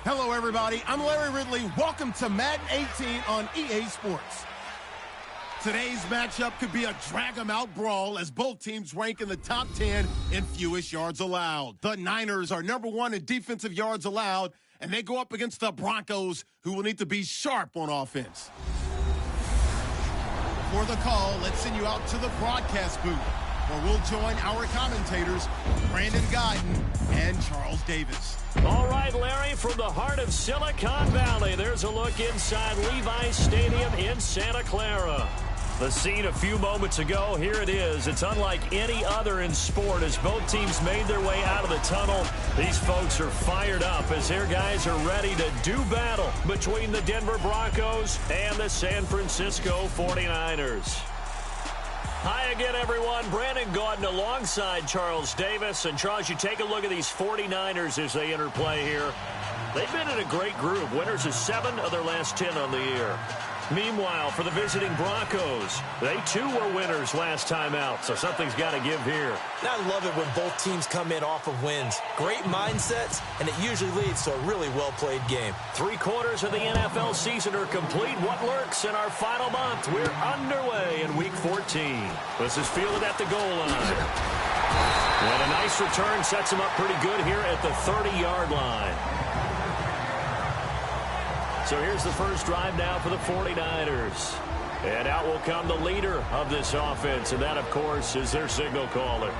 Hello, everybody. I'm Larry Ridley. Welcome to Madden 18 on EA Sports. Today's matchup could be a drag-em-out brawl as both teams rank in the top 10 in fewest yards allowed. The Niners are #1 in defensive yards allowed, and they go up against the Broncos, who will need to be sharp on offense. For the call, let's send you out to the broadcast booth, where we'll join our commentators, Brandon Guyton and Charles Davis. All right, Larry, from the heart of Silicon Valley, there's a look inside Levi's Stadium in Santa Clara. The scene a few moments ago, here it is. It's unlike any other in sport as both teams made their way out of the tunnel. These folks are fired up as their guys are ready to do battle between the Denver Broncos and the San Francisco 49ers. Hi again, everyone. Brandon Guyton alongside Charles Davis. And, Charles, you take a look at these 49ers as they enter play here. They've been in a great group. Winners of 7 of their last 10 on the year. Meanwhile, for the visiting Broncos, they too were winners last time out, so something's got to give here. And I love it when both teams come in off of wins. Great mindsets, and it usually leads to a really well-played game. 3/4 of the NFL season are complete. What lurks in our final month? We're underway in Week 14. This is fielded at the goal line. And a nice return sets him up pretty good here at the 30-yard line. So here's the first drive now for the 49ers. And out will come the leader of this offense, and that, of course, is their signal caller.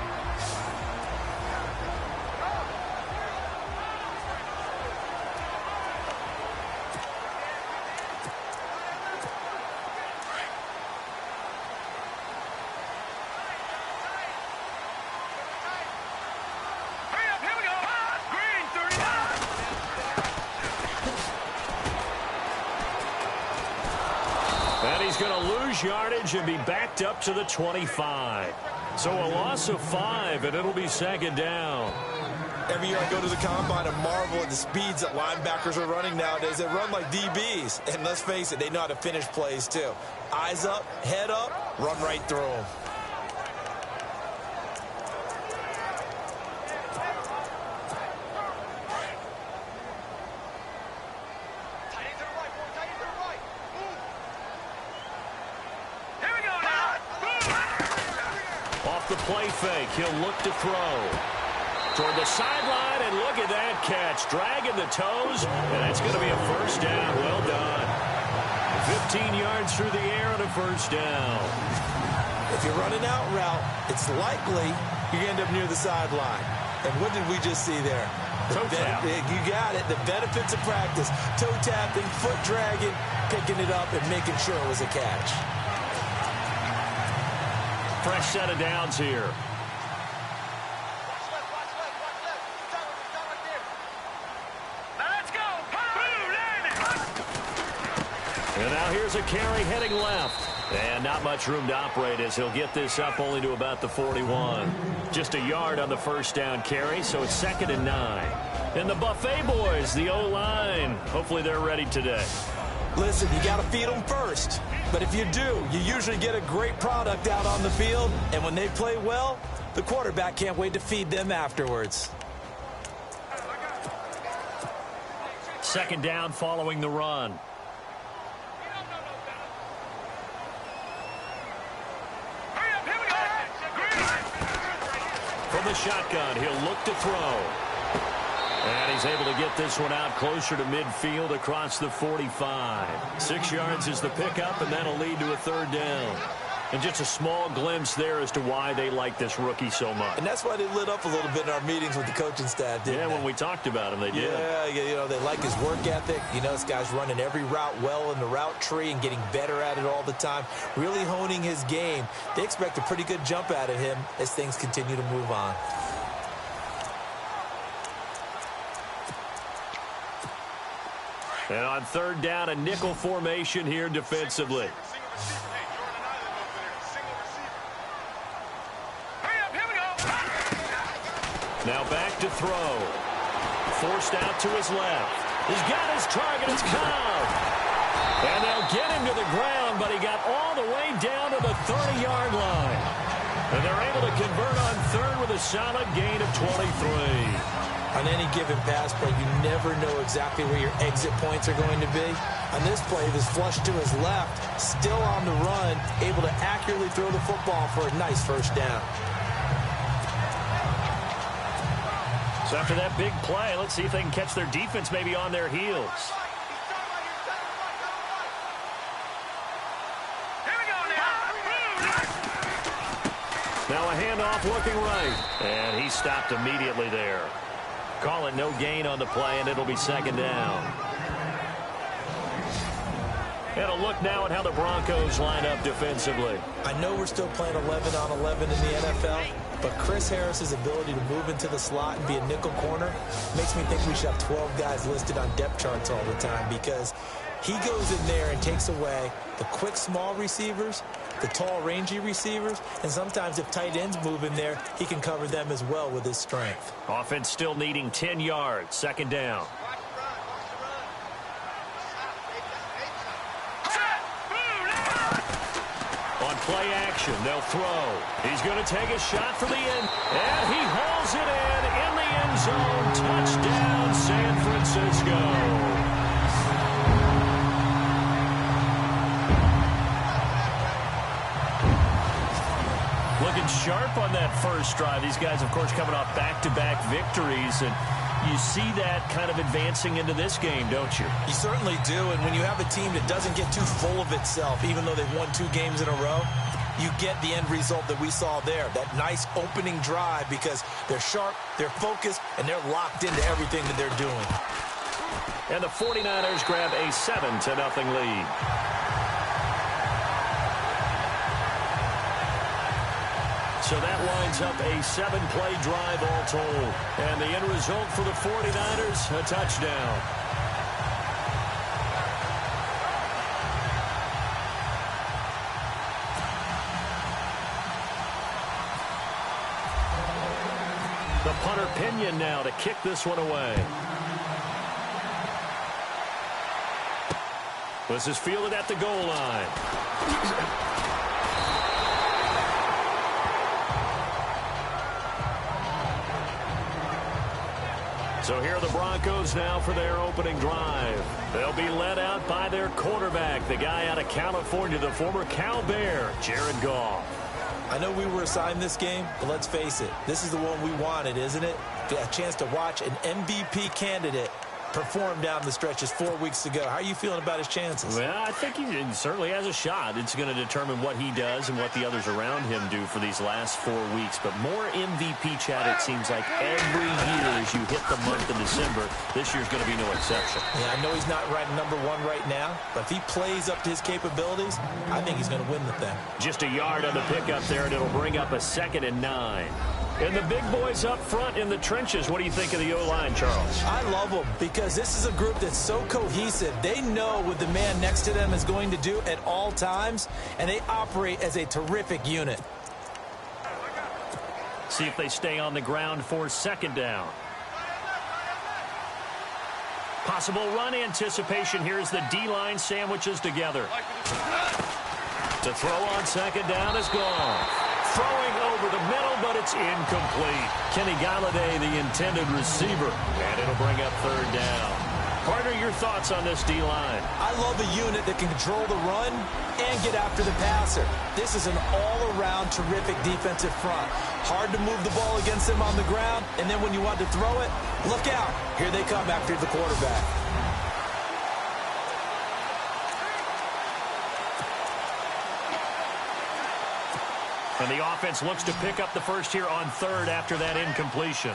And he's going to lose yardage and be backed up to the 25. So a loss of 5, and it'll be second down. Every year I go to the combine and marvel at the speeds that linebackers are running nowadays. They run like DBs. And let's face it, they know how to finish plays too. Eyes up, head up, run right through them. Off the play fake, he'll look to throw. Toward the sideline, and look at that catch. Dragging the toes, and that's going to be a first down. Well done. 15 yards through the air and a first down. If you're running out route, it's likely you end up near the sideline. And what did we just see there? Toe tap. You got it. The benefits of practice. Toe tapping, foot dragging, picking it up, and making sure it was a catch. Fresh set of downs here. And now here's a carry heading left. And not much room to operate as he'll get this up only to about the 41. Just a yard on the first down carry, so it's 2nd and 9. And the Buffet boys, the O-line, hopefully they're ready today. Listen, you got to feed them first. But if you do, you usually get a great product out on the field. And when they play well, the quarterback can't wait to feed them afterwards. Second down following the run. From the shotgun, he'll look to throw. And he's able to get this one out closer to midfield across the 45. 6 yards is the pickup, and that'll lead to a third down. And just a small glimpse there as to why they like this rookie so much. And that's why they lit up a little bit in our meetings with the coaching staff, didn't they? Yeah, when we talked about him, they did. Yeah, you know, they like his work ethic. You know, this guy's running every route well in the route tree and getting better at it all the time, really honing his game. They expect a pretty good jump out of him as things continue to move on. And on third down, a nickel formation here defensively. Now back to throw. Forced out to his left. He's got his target. It's Cobb. And they'll get him to the ground, but he got all the way down to the 30-yard line. And they're able to convert on third with a solid gain of 23. On any given pass play, you never know exactly where your exit points are going to be. On this play, he was flushed to his left, still on the run, able to accurately throw the football for a nice first down. So after that big play, let's see if they can catch their defense maybe on their heels. Now a handoff looking right. And he stopped immediately there. Call it no gain on the play, and it'll be second down. And a look now at how the Broncos line up defensively. I know we're still playing 11 on 11 in the NFL, but Chris Harris's ability to move into the slot and be a nickel corner makes me think we should have 12 guys listed on depth charts all the time, because he goes in there and takes away the quick, small receivers, the tall, rangy receivers, and sometimes if tight ends move in there, he can cover them as well with his strength. Offense still needing 10 yards. Second down. On play action, they'll throw. He's going to take a shot for the end, and he hauls it in the end zone. Touchdown, San Francisco. Looking sharp on that first drive. These guys, of course, coming off back-to-back victories, and you see that kind of advancing into this game, don't you? You certainly do, and when you have a team that doesn't get too full of itself, even though they've won 2 games in a row, you get the end result that we saw there, that nice opening drive, because they're sharp, they're focused, and they're locked into everything that they're doing. And the 49ers grab a 7-0 lead. So that lines up a 7-play drive all told. And the end result for the 49ers, a touchdown. The punter Pinion now to kick this one away. This is fielded at the goal line. So here are the Broncos now for their opening drive. They'll be led out by their quarterback, the guy out of California, the former Cal Bear, Jared Goff. I know we were assigned this game, but let's face it, this is the one we wanted, isn't it? A chance to watch an MVP candidate perform down the stretch just 4 weeks ago. How are you feeling about his chances? Well, I think he certainly has a shot. It's going to determine what he does and what the others around him do for these last 4 weeks. But more MVP chat, it seems like, every year as you hit the month of December. This year's going to be no exception. Yeah, I know he's not ranked #1 right now, but if he plays up to his capabilities, I think he's going to win the thing. Just a yard on the pickup there, and it'll bring up a 2nd and 9. And the big boys up front in the trenches, what do you think of the O-line, Charles? I love them because this is a group that's so cohesive. They know what the man next to them is going to do at all times, and they operate as a terrific unit. See if they stay on the ground for 2nd down. Possible run anticipation. Here's the D-line sandwiches together. To throw on 2nd down is gone. Throwing over the middle, but it's incomplete. Kenny Galladay, the intended receiver. And it'll bring up 3rd down. Partner, your thoughts on this D-line? I love a unit that can control the run and get after the passer. This is an all-around terrific defensive front. Hard to move the ball against them on the ground, and then when you want to throw it, look out. Here they come after the quarterback. And the offense looks to pick up the first here on 3rd after that incompletion.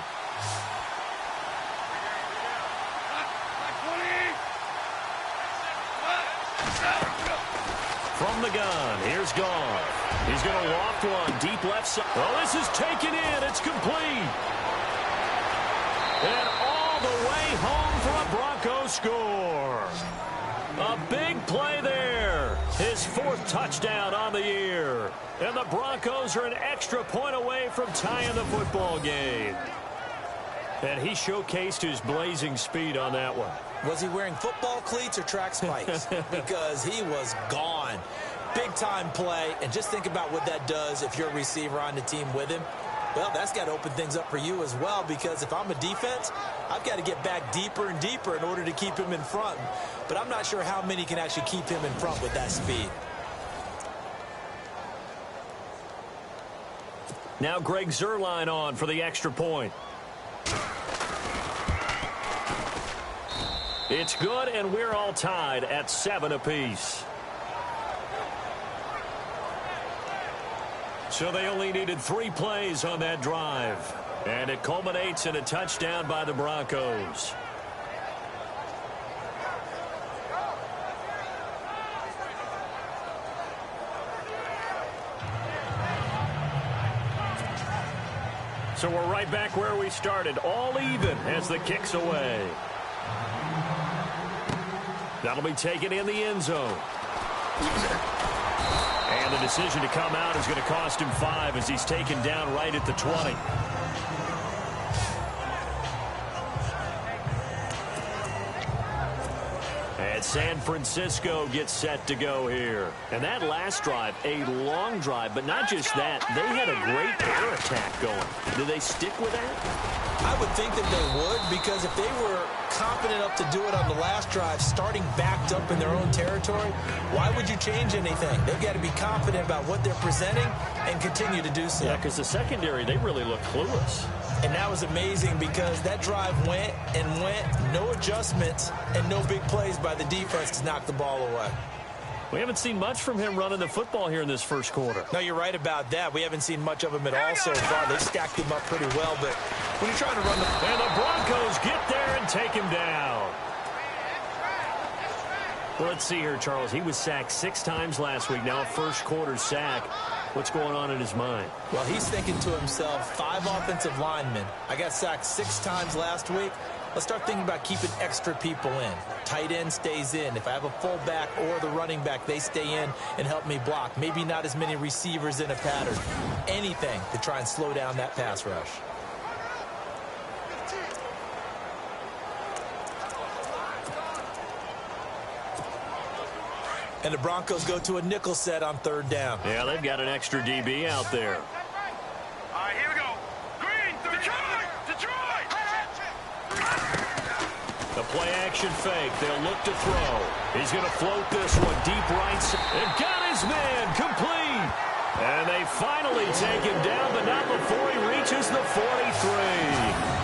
From the gun, here's Goff. He's going to loft one deep left side. Oh, this is taken in. It's complete. And all the way home for a Broncos score. A big play there. His 4th touchdown on the year. And the Broncos are an extra point away from tying the football game. And he showcased his blazing speed on that one. Was he wearing football cleats or track spikes? Because he was gone. big-time play, and just think about what that does if you're a receiver on the team with him. Well, that's got to open things up for you as well, because if I'm a defense, I've got to get back deeper and deeper in order to keep him in front. But I'm not sure how many can actually keep him in front with that speed. Now Greg Zuerlein on for the extra point. It's good, and we're all tied at 7 apiece. So they only needed 3 plays on that drive. And it culminates in a touchdown by the Broncos. So we're right back where we started, all even as the kick's away. That'll be taken in the end zone. And the decision to come out is going to cost him 5 as he's taken down right at the 20. And San Francisco gets set to go here. And that last drive, a long drive, but not just that. They had a great air attack going. Do they stick with that? I would think that they would, because if they were confident enough to do it on the last drive, starting backed up in their own territory, why would you change anything? They've got to be confident about what they're presenting and continue to do so. Yeah, because the secondary, they really look clueless. And that was amazing because that drive went and went, no adjustments, and no big plays by the defense to knock the ball away. We haven't seen much from him running the football here in this first quarter. No, you're right about that. We haven't seen much of him at all so far. They've stacked him up pretty well, but when you're trying to run the... And the Broncos get there and take him down. Well, let's see here, Charles. He was sacked 6 times last week. Now a first quarter sack. What's going on in his mind? Well, he's thinking to himself, 5 offensive linemen. I got sacked 6 times last week. Let's start thinking about keeping extra people in. Tight end stays in. If I have a fullback or the running back, they stay in and help me block. Maybe not as many receivers in a pattern. Anything to try and slow down that pass rush. And the Broncos go to a nickel set on 3rd down. Yeah, they've got an extra DB out there. All right, here we go. Green, Detroit! The play-action fake. They'll look to throw. He's going to float this one deep right side. And got his man complete. And they finally take him down, but not before he reaches the 43.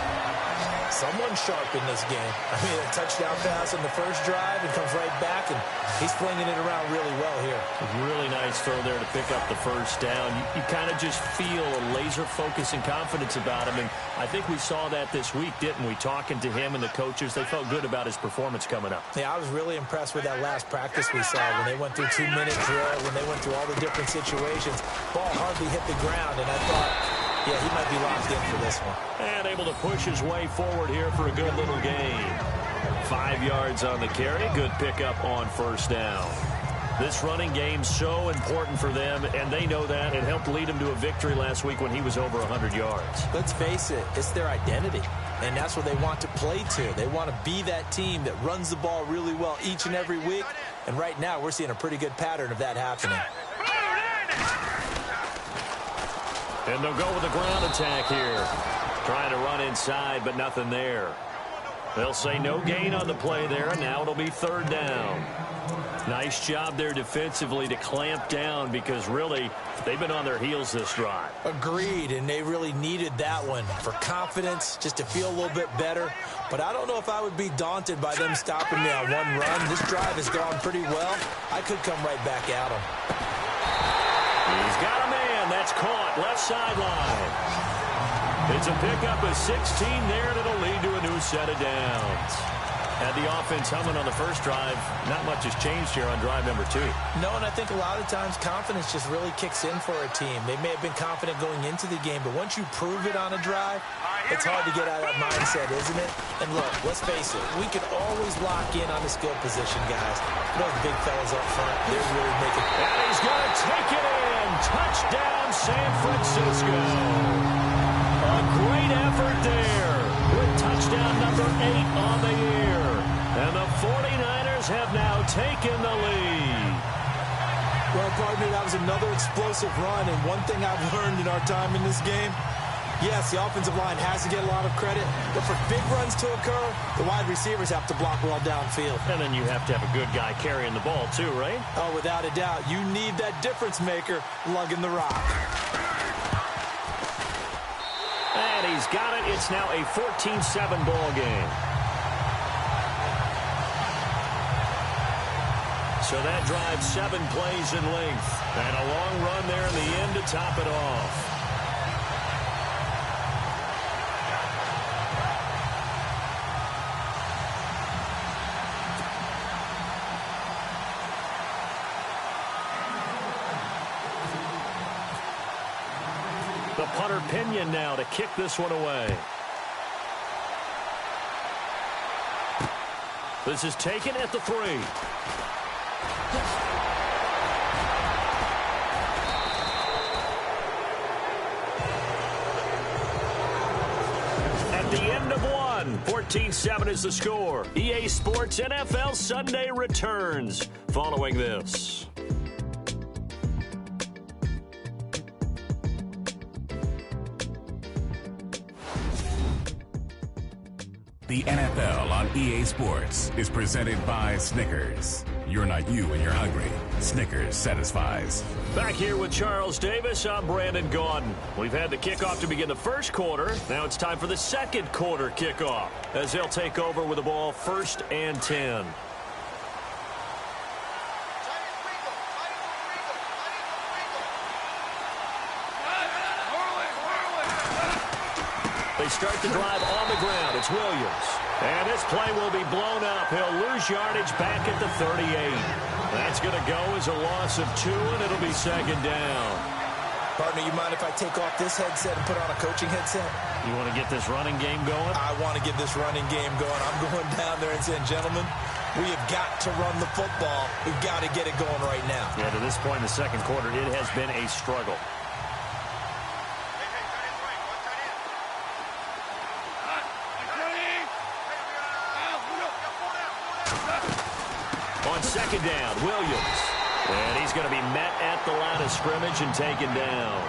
Someone sharp in this game. I mean, a touchdown pass on the first drive and comes right back, and he's flinging it around really well here. Really nice throw there to pick up the first down. You kind of just feel a laser focus and confidence about him, and I think we saw that this week, didn't we? Talking to him and the coaches, they felt good about his performance coming up. Yeah, I was really impressed with that last practice we saw when they went through 2-minute drill, when they went through all the different situations. Ball hardly hit the ground, and I thought, yeah, he might be locked in for this one. And able to push his way forward here for a good little gain. 5 yards on the carry. Good pickup on first down. This running game's so important for them, and they know that. It helped lead him to a victory last week when he was over 100 yards. Let's face it, it's their identity, and that's what they want to play to. They want to be that team that runs the ball really well each and every week, and right now we're seeing a pretty good pattern of that happening. And they'll go with a ground attack here. Trying to run inside, but nothing there. They'll say no gain on the play there, and now it'll be 3rd down. Nice job there defensively to clamp down because really they've been on their heels this drive. Agreed, and they really needed that one for confidence, just to feel a little bit better. But I don't know if I would be daunted by them stopping me on one run. This drive has gone pretty well. I could come right back at them. He's got a man. That's caught left sideline. It's a pickup of 16 there that'll lead to a new set of downs. Had the offense humming on the first drive. Not much has changed here on drive number 2. No, and I think a lot of times confidence just really kicks in for a team. They may have been confident going into the game, but once you prove it on a drive, it's hard to get out of that mindset, isn't it? And look, let's face it, we can always lock in on the skill position, guys. Those big fellas up front, they're really making... And he's going to take it in. Touchdown, San Francisco. A great effort there with touchdown number 8 on the year. And the 49ers have now taken the lead. Well, partner, that was another explosive run, and one thing I've learned in our time in this game, yes, the offensive line has to get a lot of credit, but for big runs to occur, the wide receivers have to block well downfield. And then you have to have a good guy carrying the ball too, right? Oh, without a doubt. You need that difference maker lugging the rock. And he's got it. It's now a 14-7 ball game. So that drives 7 plays in length. And a long run there in the end to top it off. The punter Pinion now to kick this one away. This is taken at the 3. At the end of 1, 14-7 is the score. EA Sports NFL Sunday returns following this. The NFL on EA Sports is presented by Snickers. You're not you when you're hungry. Snickers satisfies. Back here with Charles Davis, I'm Brandon Gaudin. We've had the kickoff to begin the first quarter. Now it's time for the second quarter kickoff as they'll take over with the ball 1st and 10. They start the drive on the ground. It's Williams. And this play will be blown up. He'll lose yardage back at the 38. That's going to go as a loss of 2, and it'll be 2nd down. Partner, you mind if I take off this headset and put on a coaching headset? You want to get this running game going? I want to get this running game going. I'm going down there and saying, gentlemen, we have got to run the football. We've got to get it going right now. Yeah, to this point in the second quarter, it has been a struggle. On 2nd down, Williams. And he's going to be met at the line of scrimmage and taken down.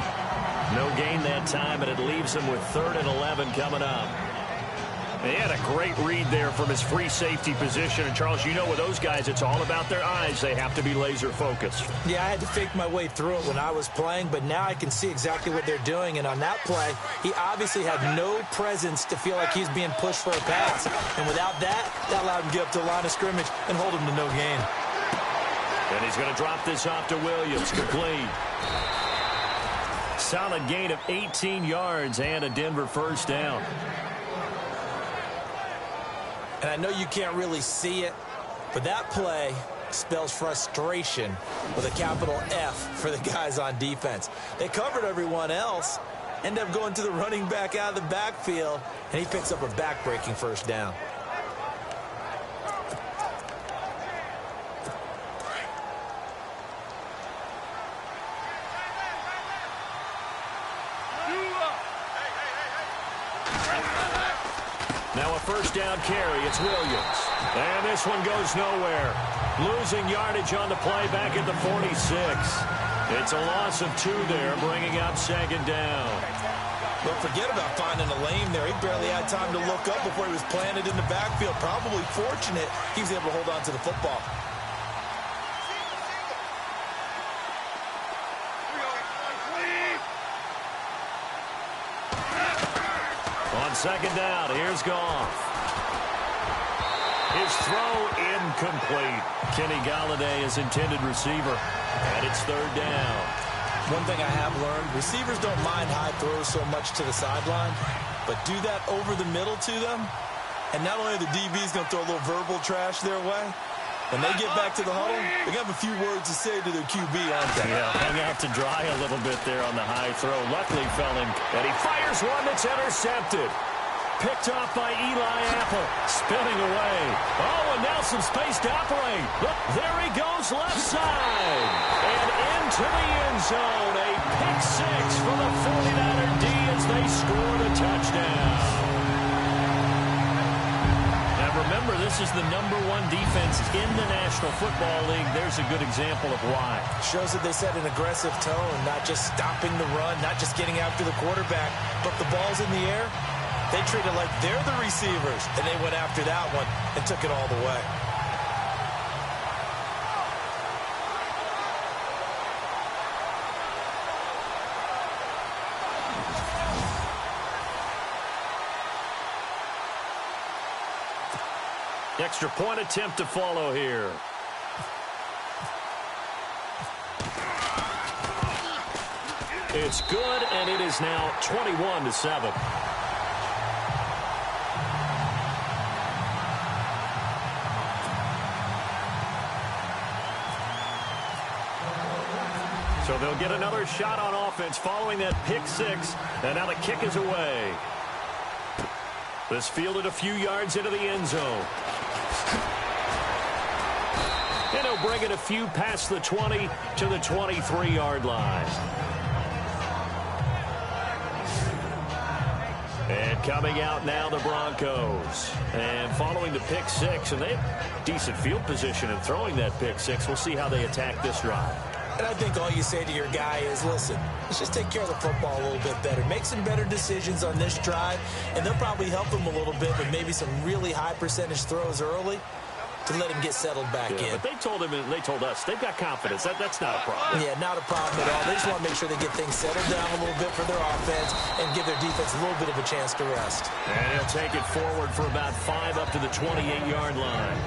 No gain that time, and it leaves him with 3rd and 11 coming up. And he had a great read there from his free safety position. And, Charles, you know with those guys, it's all about their eyes. They have to be laser focused. Yeah, I had to fake my way through it when I was playing, but now I can see exactly what they're doing. And on that play, he obviously had no presence to feel like he's being pushed for a pass. And without that, that allowed him to get up to the line of scrimmage and hold him to no gain. And he's going to drop this off to Williams. Complete. Solid gain of 18 yards and a Denver 1st down. And I know you can't really see it, but that play spells frustration with a capital F for the guys on defense. They covered everyone else, end up going to the running back out of the backfield, and he picks up a back-breaking 1st down. Now a 1st down carry. It's Williams. And this one goes nowhere. Losing yardage on the play back at the 46. It's a loss of 2 there, bringing up 2nd down. But forget about finding a lane there. He barely had time to look up before he was planted in the backfield. Probably fortunate he was able to hold on to the football. On 2nd down, here's Goff. His throw incomplete. Kenny Golladay is intended receiver, and it's 3rd down. One thing I have learned, receivers don't mind high throws so much to the sideline, but do that over the middle to them, and not only are the DBs going to throw a little verbal trash their way, when they get back to the huddle, they have a few words to say to their QB, aren't they? Yeah, hung out to dry a little bit there on the high throw. Luckily fell in, and he fires one that's intercepted. Picked off by Eli Apple, spinning away. Oh, and now some space to operate. Look, there he goes left side. And into the end zone. A pick 6 for the 49er D as they score the touchdown. Now remember, this this is the #1 defense in the National Football League. There's a good example of why. Shows that they set an aggressive tone, not just stopping the run, not just getting after the quarterback, but the ball's in the air. They treat it like they're the receivers, and they went after that one and took it all the way. Extra point attempt to follow here. It's good, and it is now 21-7. So they'll get another shot on offense following that pick six, and now the kick is away. This fielded a few yards into the end zone. And he'll bring it a few past the 20 to the 23-yard line. And coming out now, the Broncos. And following the pick six, and they have decent field position in throwing that pick six. We'll see how they attack this drive. And I think all you say to your guy is, listen, let's just take care of the football a little bit better. Make some better decisions on this drive, and they'll probably help him a little bit with maybe some really high percentage throws early to let him get settled back in. But they told him, and they told us, they've got confidence. That's not a problem. Yeah, not a problem at all. They just want to make sure they get things settled down a little bit for their offense and give their defense a little bit of a chance to rest. And he'll take it forward for about 5 up to the 28-yard line.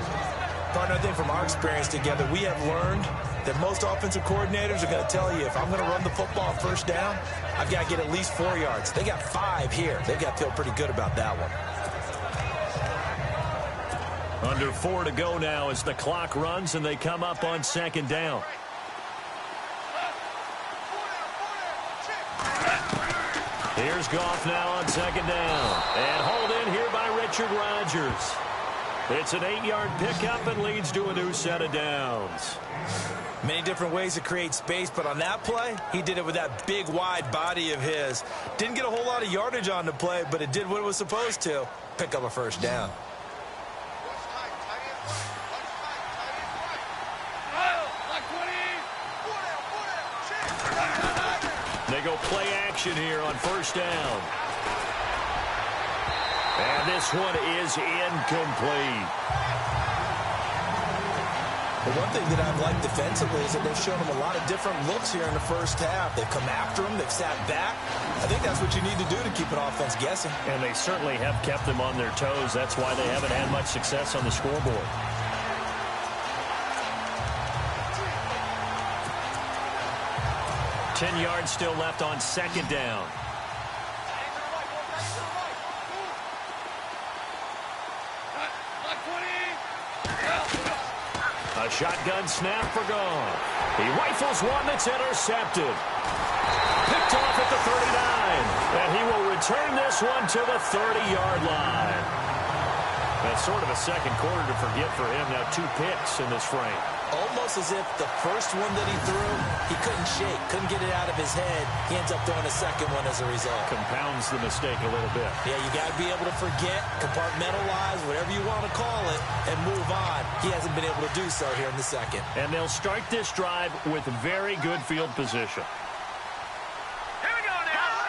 Partner, I think from our experience together, we have learned that most offensive coordinators are going to tell you, if I'm going to run the football first down, I've got to get at least 4 yards. They got 5 here. They've got to feel pretty good about that one. Under 4 to go now as the clock runs and they come up on second down. Here's Goff now on second down. And hauled in here by Richard Rodgers. It's an 8-yard pickup and leads to a new set of downs. Many different ways to create space, but on that play, he did it with that big, wide body of his. Didn't get a whole lot of yardage on the play, but it did what it was supposed to. Pick up a first down. They go play action here on first down. And this one is incomplete. The one thing that I've liked defensively is that they've shown him a lot of different looks here in the first half. They've come after him. They've sat back. I think that's what you need to do to keep an offense guessing. And they certainly have kept them on their toes. That's why they haven't had much success on the scoreboard. Ten yards still left on second down. A shotgun snap for Goff. He rifles one that's intercepted. Picked off at the 39. And he will return this one to the 30-yard line. That's sort of a second quarter to forget for him. Now 2 picks in this frame. Almost as if the first one that he threw, he couldn't shake, couldn't get it out of his head. He ends up throwing a second one as a result. Compounds the mistake a little bit. Yeah, you got to be able to forget, compartmentalize, whatever you want to call it, and move on. He hasn't been able to do so here in the second. And they'll start this drive with very good field position. Here we go now.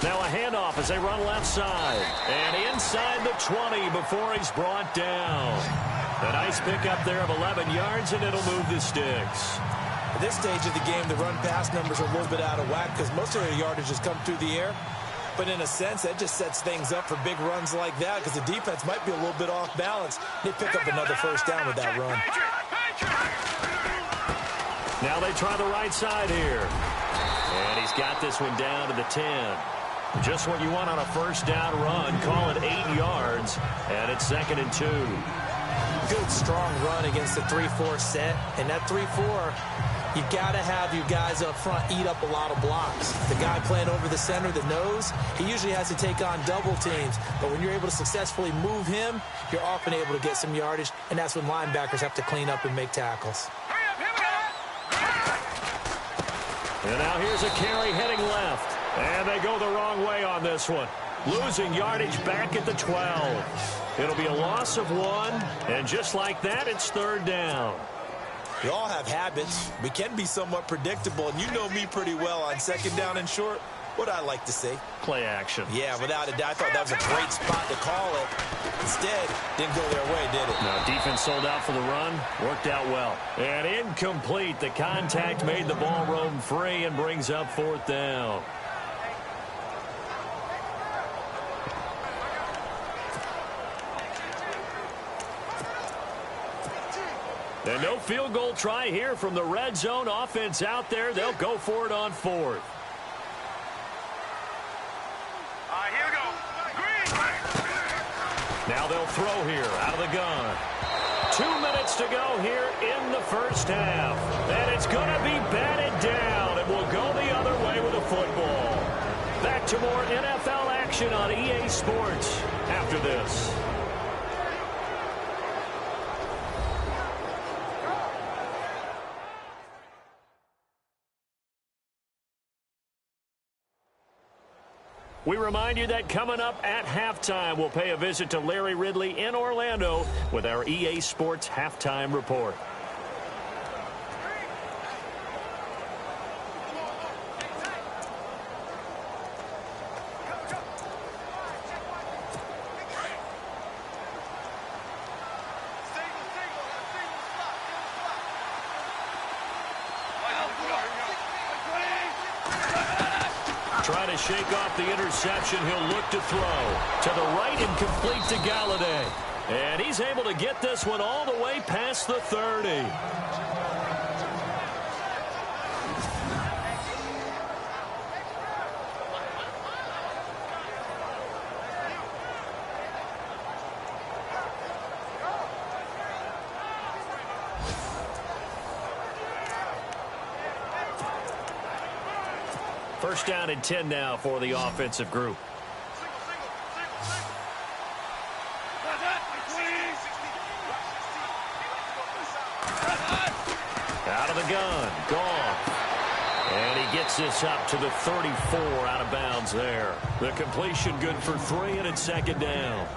Now a handoff as they run left side. And inside the 20 before he's brought down. A nice pickup there of 11 yards, and it'll move the sticks. At this stage of the game, the run-pass numbers are a little bit out of whack because most of their yardage has come through the air. But in a sense, that just sets things up for big runs like that because the defense might be a little bit off balance. They pick up another first down with that run. Now they try the right side here. And he's got this one down to the 10. Just what you want on a first down run. Call it 8 yards, and it's 2nd and 2. Good, strong run against the 3-4 set. And that 3-4, you've got to have your guys up front eat up a lot of blocks. The guy playing over the center, the nose, he usually has to take on double teams. But when you're able to successfully move him, you're often able to get some yardage, and that's when linebackers have to clean up and make tackles. And now here's a carry heading left. And they go the wrong way on this one. Losing yardage back at the 12. It'll be a loss of 1, and just like that, it's 3rd down. We all have habits. We can be somewhat predictable, and you know me pretty well on 2nd down and short. What I like to see. Play action. Yeah, without a doubt, I thought that was a great spot to call it. Instead, didn't go their way, did it? No, defense sold out for the run. Worked out well. And incomplete. The contact made the ball roam free and brings up 4th down. And no field goal try here from the red zone. Offense out there. They'll go for it on 4th. Here we go. Green. Now they'll throw here out of the gun. 2 minutes to go here in the first half. And it's going to be batted down, and we'll go the other way with a football. Back to more NFL action on EA Sports after this. We remind you that coming up at halftime, we'll pay a visit to Larry Ridley in Orlando with our EA Sports Halftime Report. Trying to shake off the interception. He'll look to throw to the right and complete to Galladay. And he's able to get this one all the way past the 30. First down and 10 now for the offensive group. Out of the gun, gone. And he gets this up to the 34, out of bounds there. The completion good for 3, and it's 2nd down.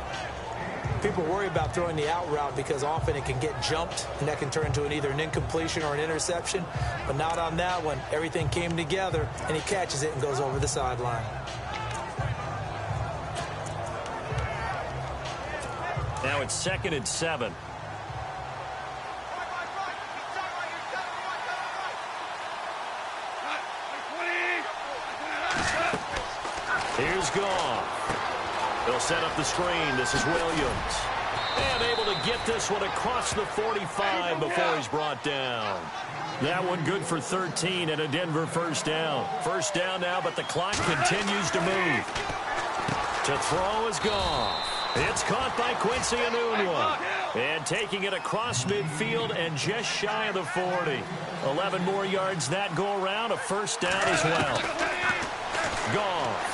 People worry about throwing the out route because often it can get jumped, and that can turn into either an incompletion or an interception. But not on that one. Everything came together, and he catches it and goes over the sideline. Now it's 2nd and 7. Here's Goff. They'll set up the screen. This is Williams. And able to get this one across the 45 before he's brought down. That one good for 13 and a Denver first down. First down now, but the clock continues to move. To throw is Goff. It's caught by Quincy Enunwa. And taking it across midfield and just shy of the 40. 11 more yards that go around. A first down as well. Goff.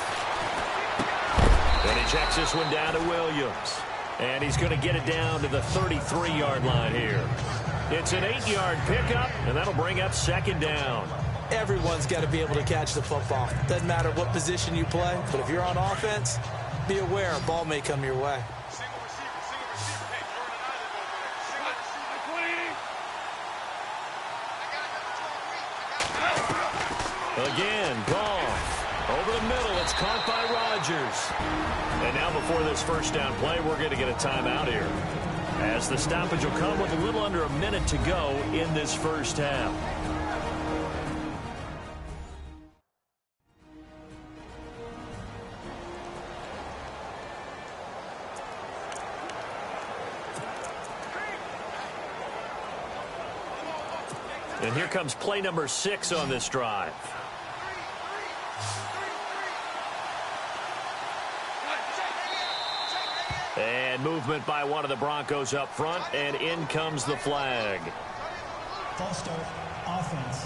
And he checks this one down to Williams. And he's going to get it down to the 33-yard line here. It's an 8-yard pickup, and that'll bring up 2nd down. Everyone's got to be able to catch the football. Doesn't matter what position you play, but if you're on offense, be aware a ball may come your way. Again, Goff. Over the middle, it's caught by Rodgers. And now before this first down play, we're going to get a timeout here, as the stoppage will come with a little under a minute to go in this first half. And here comes play number 6 on this drive. And movement by one of the Broncos up front, and in comes the flag. False start, offense.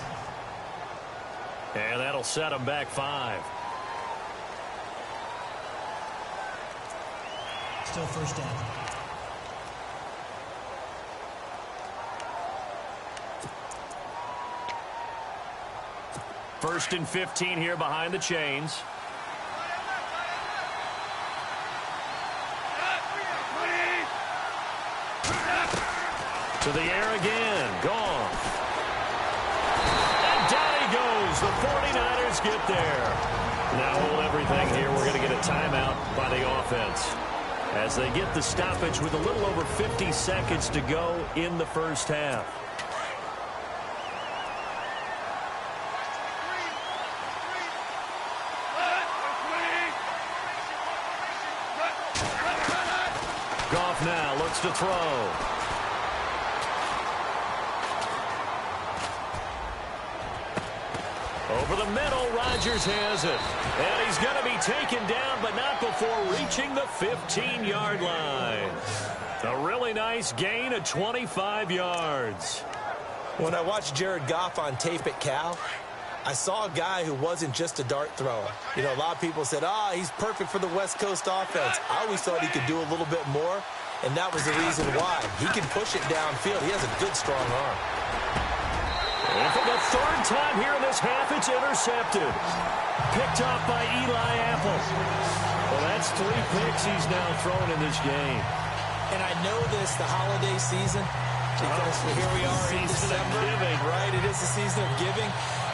And that'll set them back 5. Still first down. First and 15 here behind the chains. To the air again. Gone. And down he goes. The 49ers get there. Now hold everything here. We're going to get a timeout by the offense as they get the stoppage with a little over 50 seconds to go in the first half. Goff now looks to throw. Over the middle, Rodgers has it. And he's going to be taken down, but not before reaching the 15-yard line. A really nice gain of 25 yards. When I watched Jared Goff on tape at Cal, I saw a guy who wasn't just a dart thrower. You know, a lot of people said, he's perfect for the West Coast offense. I always thought he could do a little bit more, and that was the reason why. He can push it downfield. He has a good, strong arm. And for the third time here in this half, it's intercepted. Picked off by Eli Apple. Well, that's 3 picks he's now thrown in this game. And I know this, the holiday season, because here we are in December. Right, it is the season of giving.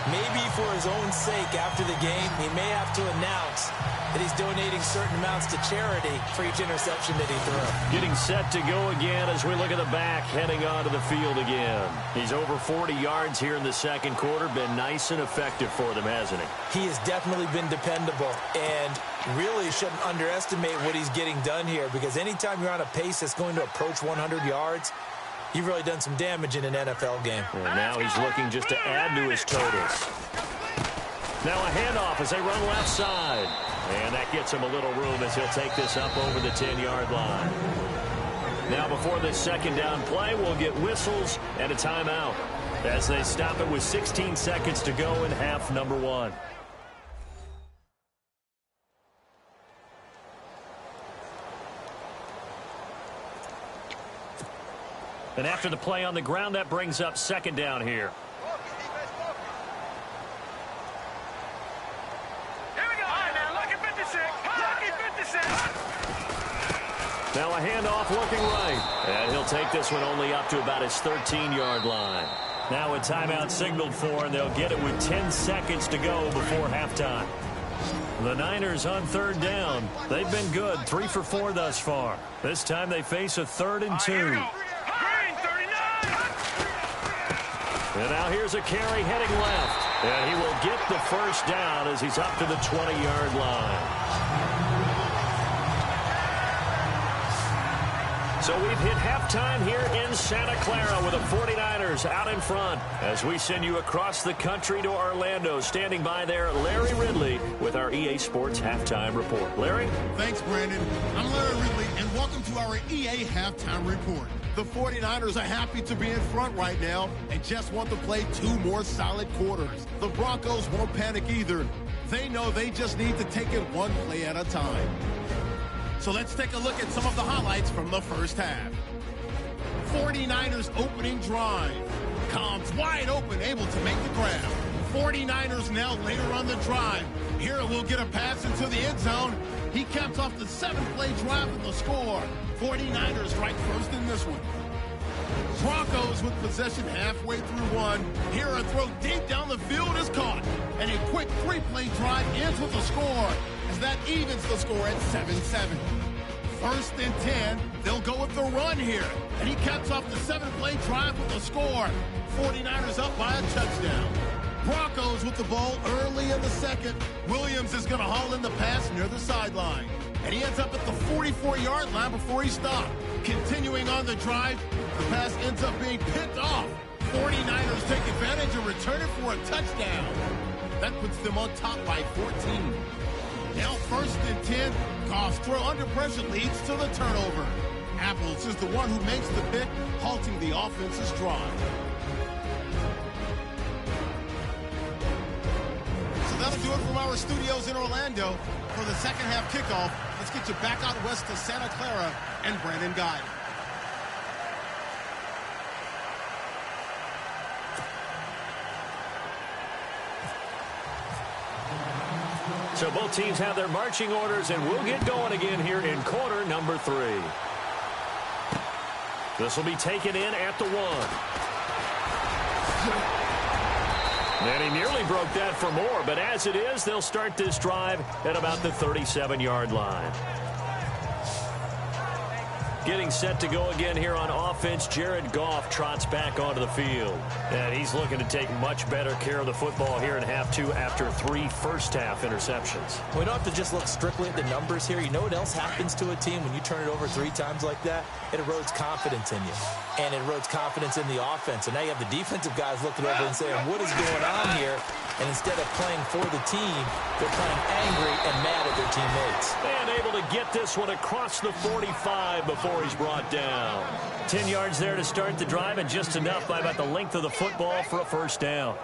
Maybe for his own sake, after the game, he may have to announce that he's donating certain amounts to charity for each interception that he threw. Getting set to go again as we look at the back, heading onto the field again. He's over 40 yards here in the second quarter. Been nice and effective for them, hasn't he? He has definitely been dependable, and really shouldn't underestimate what he's getting done here, because anytime you're on a pace that's going to approach 100 yards, you've really done some damage in an NFL game. And now he's looking just to add to his totals. Now a handoff as they run left side. And that gets him a little room as he'll take this up over the 10-yard line. Now before this second down play, we'll get whistles and a timeout as they stop it with 16 seconds to go in half number 1. And after the play on the ground, that brings up second down here. Here we go. All right, now, look at 56. Look at 56. Now a handoff looking right. And he'll take this one only up to about his 13-yard line. Now a timeout signaled for, and they'll get it with 10 seconds to go before halftime. The Niners on third down. They've been good, 3 for 4 thus far. This time they face a 3rd and 2. And now here's a carry heading left. And he will get the first down as he's up to the 20-yard line. So we've hit halftime here in Santa Clara with the 49ers out in front as we send you across the country to Orlando. Standing by there, Larry Ridley with our EA Sports Halftime Report. Larry? Thanks, Brandon. I'm Larry Ridley, and welcome to our EA Halftime Report. The 49ers are happy to be in front right now and just want to play 2 more solid quarters. The Broncos won't panic either. They know they just need to take it 1 play at a time. So let's take a look at some of the highlights from the first half. 49ers opening drive. Cobbs wide open, able to make the grab. 49ers now later on the drive. Here we'll get a pass into the end zone. He caps off the 7-play drive with the score. 49ers strike first in this one. Broncos with possession halfway through 1. Here a throw deep down the field is caught. And a quick 3-play drive ends with a score, as that evens the score at 7-7. 1st and 10, they'll go with the run here. And he caps off the 7-play drive with a score. 49ers up by a touchdown. Broncos with the ball early in the second. Williams is going to haul in the pass near the sideline. And he ends up at the 44-yard line before he stopped. Continuing on the drive, the pass ends up being picked off. 49ers take advantage and return it for a touchdown. That puts them on top by 14. Now 1st and 10, Goff's throw under pressure leads to the turnover. Apples is the one who makes the pick, halting the offense's drive. So that'll do it from our studios in Orlando. For the second half kickoff, let's get you back out west to Santa Clara and Brandon Guy. So both teams have their marching orders, and we'll get going again here in quarter number 3. This will be taken in at the 1. And he nearly broke that for more, but as it is, they'll start this drive at about the 37-yard line. Getting set to go again here on offense, Jared Goff trots back onto the field. And he's looking to take much better care of the football here in half 2 after 3 first-half interceptions. We don't have to just look strictly at the numbers here. You know what else happens to a team when you turn it over 3 times like that? It erodes confidence in you. And it erodes confidence in the offense. And now you have the defensive guys looking over and saying, what is going on here? And instead of playing for the team, they're playing angry and mad at their teammates. And able to get this one across the 45 before he's brought down. 10 yards there to start the drive, and just enough by about the length of the football for a first down.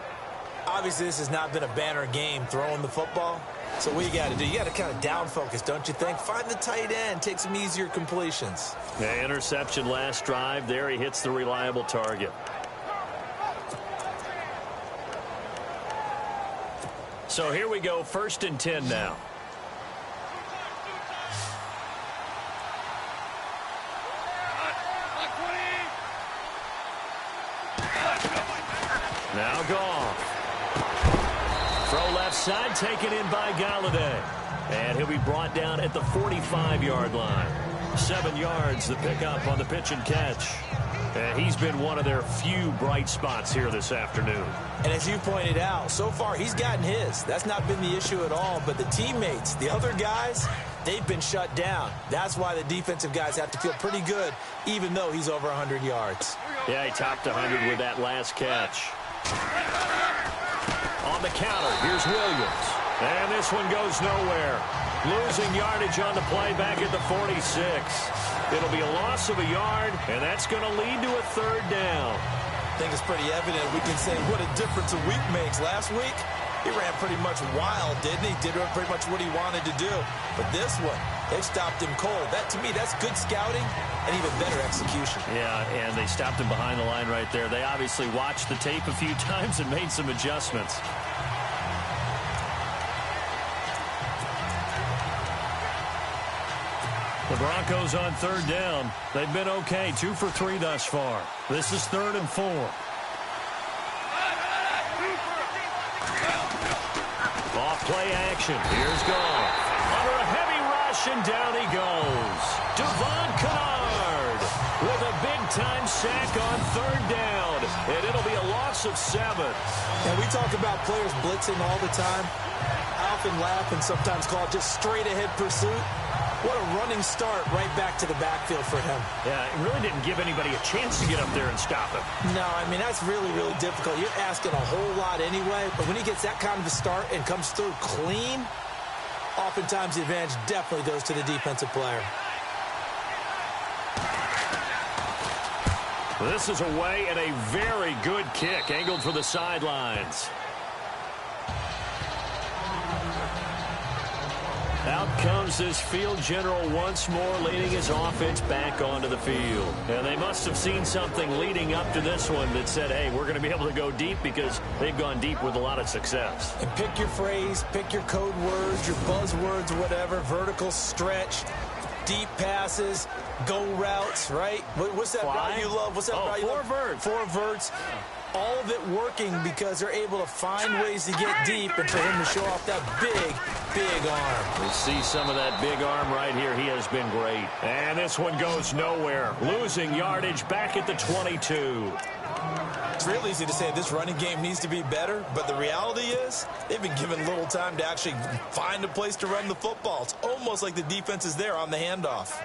Obviously, this has not been a banner game throwing the football. So what you got to do, you got to kind of down focus, don't you think? Find the tight end, take some easier completions. The interception last drive. There he hits the reliable target. So here we go, 1st and 10 now. Now Goff. Throw left side, taken in by Galladay. And he'll be brought down at the 45-yard line. 7 yards, the pickup on the pitch and catch. And he's been one of their few bright spots here this afternoon. And as you pointed out, so far he's gotten his. That's not been the issue at all. But the teammates, the other guys, they've been shut down. That's why the defensive guys have to feel pretty good, even though he's over 100 yards. Yeah, he topped 100 with that last catch. On the counter, here's Williams. And this one goes nowhere. Losing yardage on the play back at the 46. It'll be a loss of a yard, and that's going to lead to a 3rd down. I think it's pretty evident. We can say what a difference a week makes. Last week, he ran pretty much wild, didn't he? Did pretty much what he wanted to do. But this one, they've stopped him cold. That, to me, that's good scouting and even better execution. Yeah, and they stopped him behind the line right there. They obviously watched the tape a few times and made some adjustments. The Broncos on 3rd down. They've been okay, 2 for 3 thus far. This is 3rd and 4. Off play action. Here's Goff. Under a heavy rush, and down he goes. Devon Kennard with a big-time sack on 3rd down. And it'll be a loss of 7. And we talk about players blitzing all the time. I often laugh and sometimes call it just straight-ahead pursuit. What a running start right back to the backfield for him. Yeah, it really didn't give anybody a chance to get up there and stop him. No, I mean, that's really, really difficult. You're asking a whole lot anyway, but when he gets that kind of a start and comes through clean, oftentimes the advantage definitely goes to the defensive player. This is away and a very good kick, angled for the sidelines. Out comes this field general once more, leading his offense back onto the field. And they must have seen something leading up to this one that said, hey, we're going to be able to go deep, because they've gone deep with a lot of success. And pick your phrase, pick your code words, your buzzwords, whatever, vertical stretch, deep passes, go routes, right? What's that route you love? What's that route you love? 4 verts. 4 verts. All of it working because they're able to find ways to get deep and for him to show off that big, big arm. We see some of that big arm right here. He has been great. And this one goes nowhere. Losing yardage back at the 22. It's real easy to say this running game needs to be better, but the reality is they've been given little time to actually find a place to run the football. It's almost like the defense is there on the handoff.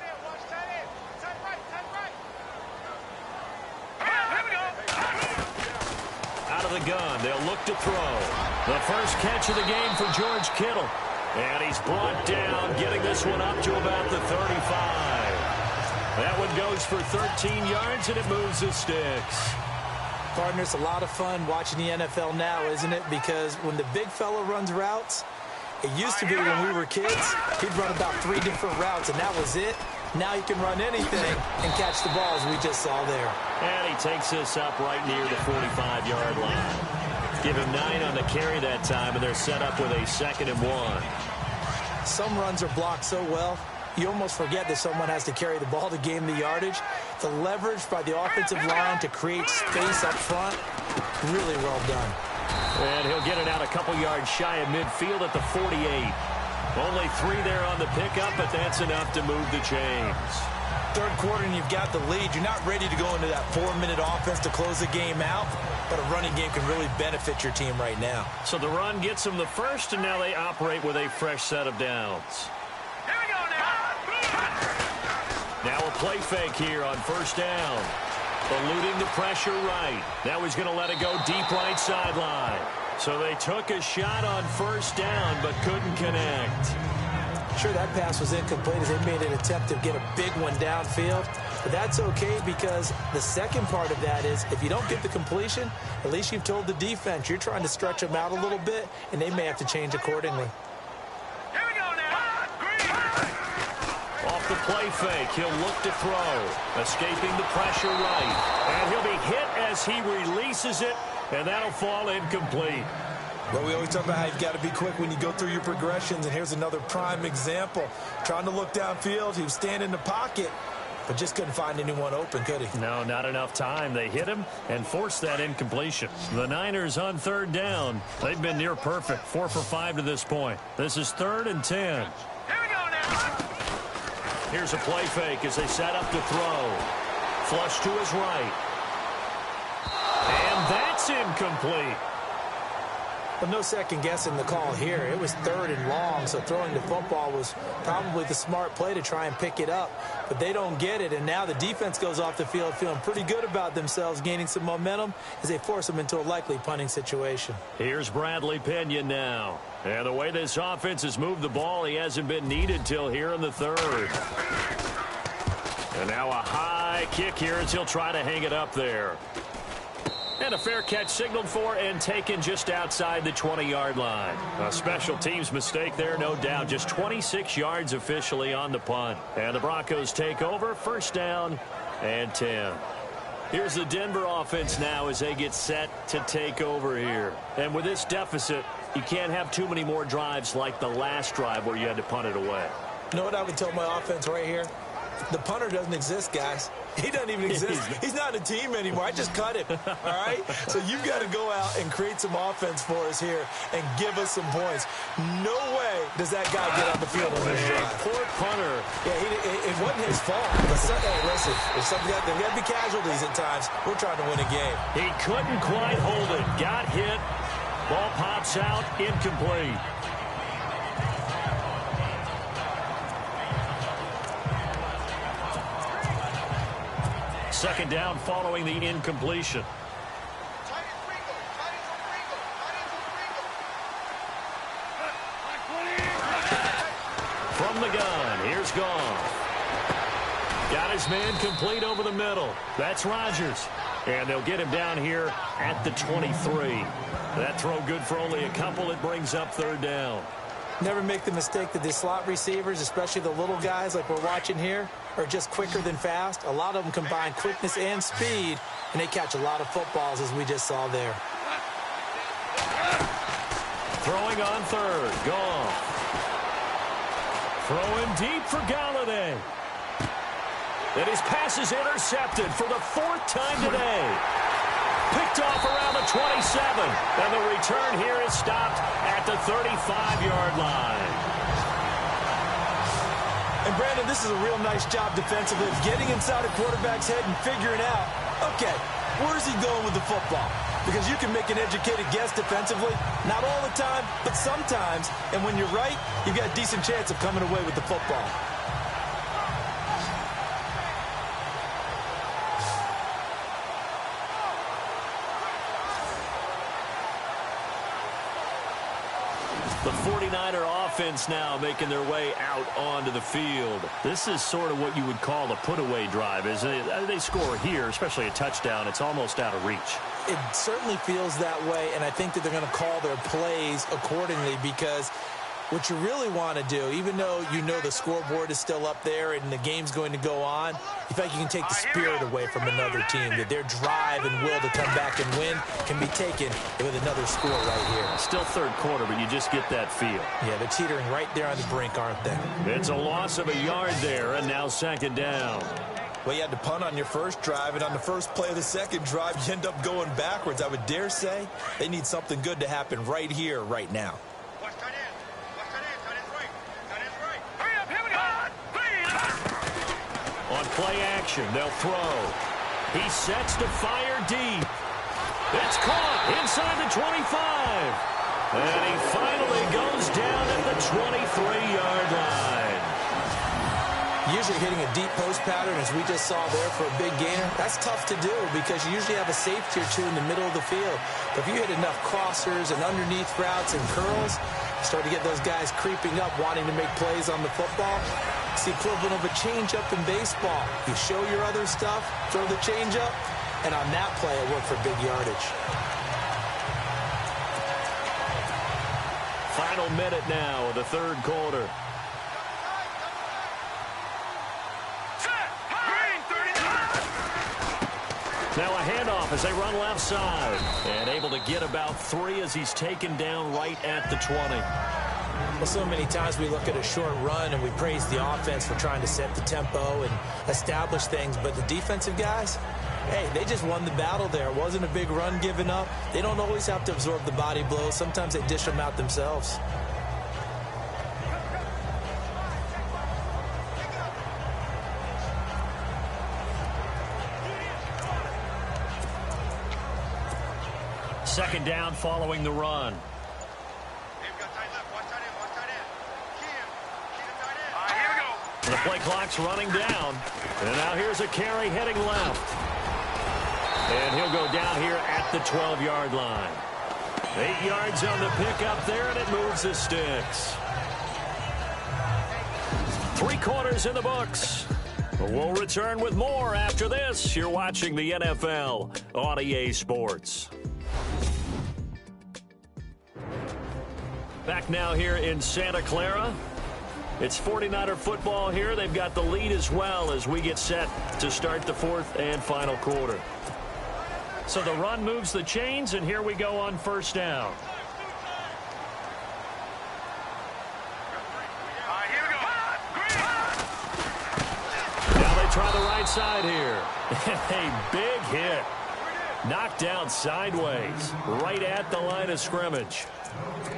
Out of the gun, they'll look to throw. The first catch of the game for George Kittle. And he's brought down, getting this one up to about the 35. That one goes for 13 yards, and it moves the sticks. Partner, it's a lot of fun watching the NFL now, isn't it? Because when the big fella runs routes, it used to be when we were kids, he'd run about 3 different routes, and that was it. Now he can run anything and catch the ball, as we just saw there. And he takes this up right near the 45-yard line. Give him 9 on the carry that time, and they're set up with a 2nd and 1. Some runs are blocked so well, you almost forget that someone has to carry the ball to gain the yardage. The leverage by the offensive line to create space up front, really well done. And he'll get it out a couple yards shy of midfield at the 48. Only 3 there on the pickup, but that's enough to move the chains. Third quarter and you've got the lead. You're not ready to go into that 4-minute offense to close the game out, but a running game can really benefit your team right now. So the run gets them the first, and now they operate with a fresh set of downs. Here we go now. Now a play fake here on first down. Eluding the pressure right. Now he's going to let it go deep right sideline. So they took a shot on first down, but couldn't connect. Sure, that pass was incomplete as they made an attempt to get a big one downfield. But that's okay because the second part of that is if you don't get the completion, at least you've told the defense you're trying to stretch them out a little bit, and they may have to change accordingly. Here we go now. Green. Off the play fake, he'll look to throw. Escaping the pressure right. And he'll be hit as he releases it, and that'll fall incomplete. Well, we always talk about how you've got to be quick when you go through your progressions, and here's another prime example. Trying to look downfield, he was standing in the pocket, but just couldn't find anyone open, could he? No, not enough time. They hit him and forced that incompletion. The Niners on third down. They've been near perfect, 4 for 5 to this point. This is 3rd and 10. Here we go now. Here's a play fake as they set up to throw. Flush to his right. And that's incomplete. Well, no second guessing the call here. It was 3rd and long, so throwing the football was probably the smart play to try and pick it up. But they don't get it, and now the defense goes off the field feeling pretty good about themselves, gaining some momentum as they force them into a likely punting situation. Here's Bradley Pinion now. And the way this offense has moved the ball, he hasn't been needed till here in the 3rd. And now a high kick here as he'll try to hang it up there. And a fair catch signaled for and taken just outside the 20-yard line. A special teams mistake there, no doubt. Just 26 yards officially on the punt. And the Broncos take over, first down and 10. Here's the Denver offense now as they get set to take over here. And with this deficit, you can't have too many more drives like the last drive where you had to punt it away. You know what I would tell my offense right here? The punter doesn't exist, guys. He doesn't even exist. He's not a team anymore. I just cut him, all right? So you've got to go out and create some offense for us here and give us some points. No way does that guy get on the field on this drive. Poor punter. Yeah, it wasn't his fault. But hey, listen, if there's got to be casualties at times, we're trying to win a game. He couldn't quite hold it. Got hit. Ball pops out. Incomplete. Second down following the incompletion. From the gun, here's Goff. Got his man complete over the middle. That's Rodgers. And they'll get him down here at the 23. That throw good for only a couple. It brings up 3rd down. Never make the mistake that the slot receivers, especially the little guys like we're watching here, are just quicker than fast. A lot of them combine quickness and speed, and they catch a lot of footballs, as we just saw there. Throwing on 3rd. Goff. Throwing deep for Galladay. And his pass is intercepted for the 4th time today. Picked off around the 27. And the return here is stopped at the 35-yard line. And, Brandon, this is a real nice job defensively of getting inside a quarterback's head and figuring out, okay, where's he going with the football? Because you can make an educated guess defensively. Not all the time, but sometimes. And when you're right, you've got a decent chance of coming away with the football. The 49er offense now making their way out onto the field. This is sort of what you would call a put-away drive, isn't it? They score here, especially a touchdown. It's almost out of reach. It certainly feels that way, and I think that they're going to call their plays accordingly because what you really want to do, even though you know the scoreboard is still up there and the game's going to go on, you feel like you can take the spirit away from another team, that their drive and will to come back and win can be taken with another score right here. Still third quarter, but you just get that feel. Yeah, they're teetering right there on the brink, aren't they? It's a loss of a yard there, and now second down. Well, you had to punt on your first drive, and on the first play of the second drive, you end up going backwards. I would dare say they need something good to happen right here, right now. On play action, they'll throw. He sets to fire deep. It's caught inside the 25. And he finally goes down at the 23-yard line. Usually hitting a deep post pattern, as we just saw there for a big gainer, that's tough to do because you usually have a safety or two in the middle of the field. But if you hit enough crossers and underneath routes and curls, you start to get those guys creeping up, wanting to make plays on the football. It's the equivalent of a changeup in baseball. You show your other stuff, throw the changeup, and on that play, it worked for big yardage. Final minute now of the third quarter. Now a handoff as they run left side. And able to get about 3 as he's taken down right at the 20. Well, so many times we look at a short run and we praise the offense for trying to set the tempo and establish things. But the defensive guys, hey, they just won the battle there. It wasn't a big run given up. They don't always have to absorb the body blows. Sometimes they dish them out themselves. Second down following the run. The play clock's running down. And now here's a carry heading left. And he'll go down here at the 12-yard line. 8 yards on the pickup there, and it moves the sticks. 3 quarters in the books. We'll return with more after this. You're watching the NFL on EA Sports. Back now here in Santa Clara. It's 49er football here. They've got the lead as well as we get set to start the fourth and final quarter. So the run moves the chains, and here we go on first down. Now they try the right side here. A big hit. Knocked down sideways right at the line of scrimmage.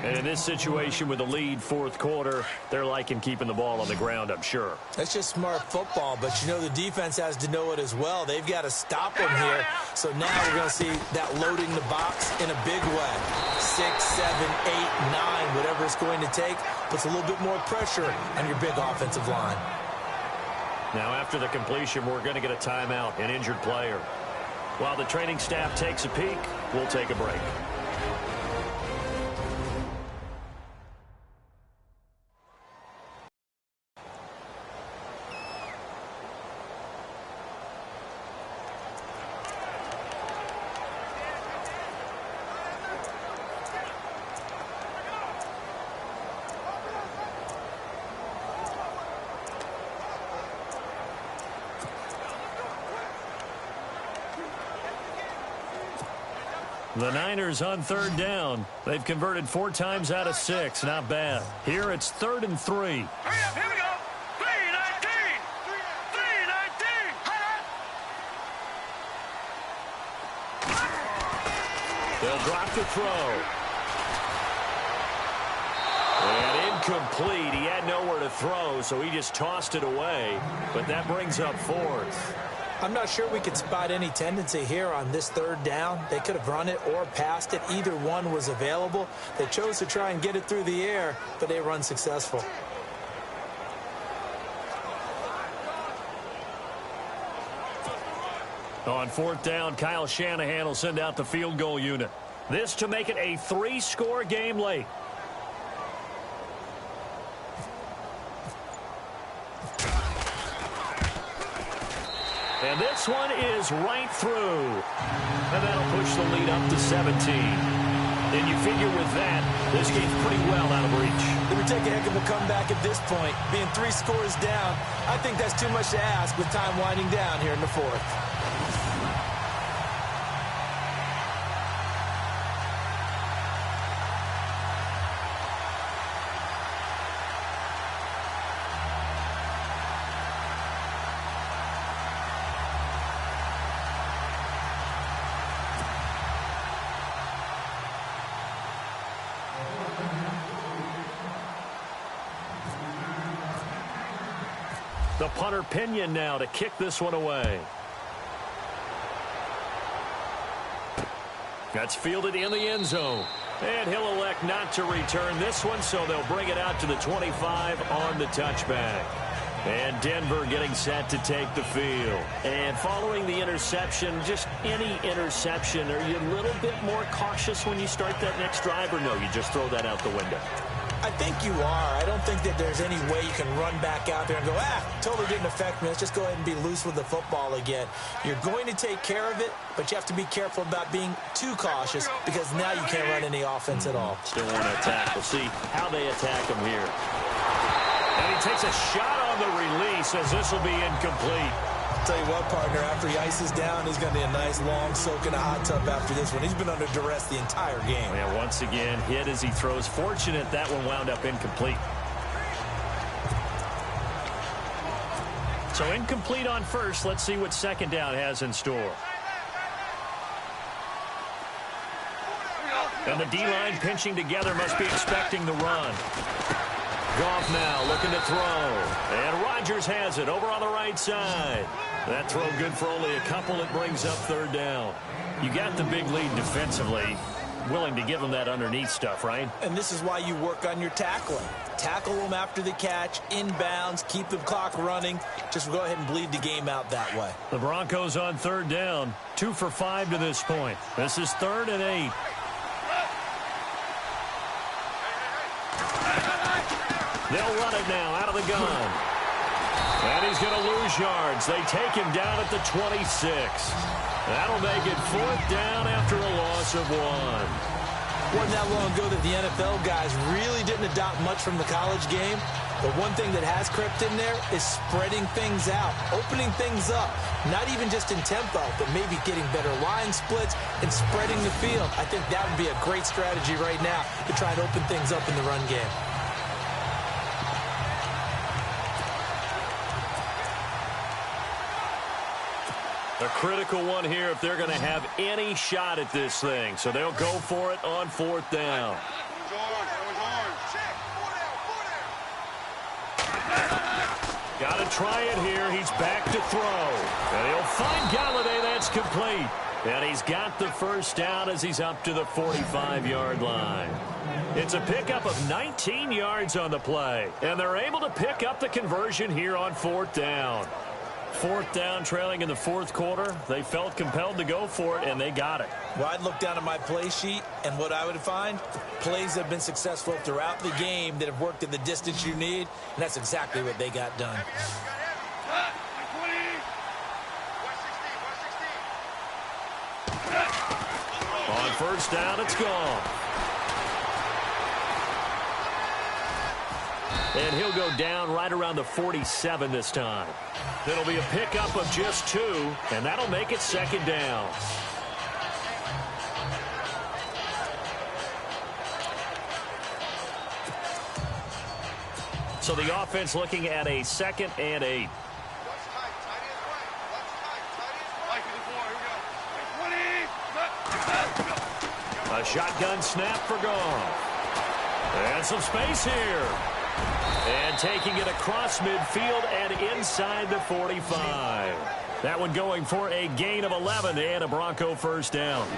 And in this situation with the lead fourth quarter, they're liking keeping the ball on the ground, I'm sure. That's just smart football, but you know the defense has to know it as well. They've got to stop them here. So now we're going to see that loading the box in a big way. 6, 7, 8, 9, whatever it's going to take, puts a little bit more pressure on your big offensive line. Now after the completion, we're going to get a timeout, an injured player. While the training staff takes a peek, we'll take a break. The Niners on third down. They've converted 4 times out of 6. Not bad. Here it's 3rd and 3. Hurry up, here we go. 3-19. 3-19. They'll drop the throw. And incomplete. He had nowhere to throw, so he just tossed it away. But that brings up 4th. I'm not sure we could spot any tendency here on this 3rd down. They could have run it or passed it. Either one was available. They chose to try and get it through the air, but they were unsuccessful. On 4th down, Kyle Shanahan will send out the field goal unit. This to make it a 3-score game late. And this one is right through. And that'll push the lead up to 17. And you figure with that, this game's pretty well out of reach. The would take a heck of a comeback at this point. Being 3 scores down, I think that's too much to ask with time winding down here in the 4th. The punter Pinion now to kick this one away. That's fielded in the end zone. And he'll elect not to return this one, so they'll bring it out to the 25 on the touchback. And Denver getting set to take the field. And following the interception, just any interception, are you a little bit more cautious when you start that next drive, or no, you just throw that out the window? I think you are. I don't think that there's any way you can run back out there and go, totally didn't affect me. Let's just go ahead and be loose with the football again. You're going to take care of it, but you have to be careful about being too cautious because now you can't run any offense at all. Still want to attack. We'll see how they attack him here. And he takes a shot on the release as this will be incomplete. Tell you what, partner, after he ices down, he's going to need a nice long soak in a hot tub after this one. He's been under duress the entire game. Yeah, once again, hit as he throws. Fortunate that one wound up incomplete. So incomplete on first. Let's see what second down has in store. And the D-line pinching together must be expecting the run. Goff now looking to throw. And Rodgers has it over on the right side. That throw good for only a couple. It brings up third down. You got the big lead defensively. Willing to give them that underneath stuff, right? And this is why you work on your tackling. Tackle them after the catch, inbounds, keep the clock running. Just go ahead and bleed the game out that way. The Broncos on third down. 2 for 5 to this point. This is 3rd and 8. They'll run it now out of the gun. And he's going to lose yards. They take him down at the 26. That'll make it 4th down after a loss of 1. Wasn't that long ago that the NFL guys really didn't adopt much from the college game. But one thing that has crept in there is spreading things out, opening things up, not even just in tempo, but maybe getting better line splits and spreading the field. I think that would be a great strategy right now to try and open things up in the run game. A critical one here if they're going to have any shot at this thing. So they'll go for it on 4th down. Got to try it here. He's back to throw. And he'll find Galladay. That's complete. And he's got the first down as he's up to the 45-yard line. It's a pickup of 19 yards on the play. And they're able to pick up the conversion here on 4th down. 4th down, trailing in the 4th quarter. They felt compelled to go for it, and they got it. Well, I'd look down at my play sheet, and what I would find, plays have been successful throughout the game that have worked at the distance you need, and that's exactly what they got done. On 1st down, it's gone. And he'll go down right around the 47 this time. It'll be a pickup of just 2, and that'll make it 2nd down. So the offense looking at a 2nd and 8. A shotgun snap for Goff. And some space here. And taking it across midfield and inside the 45. That one going for a gain of 11 and a Bronco first down.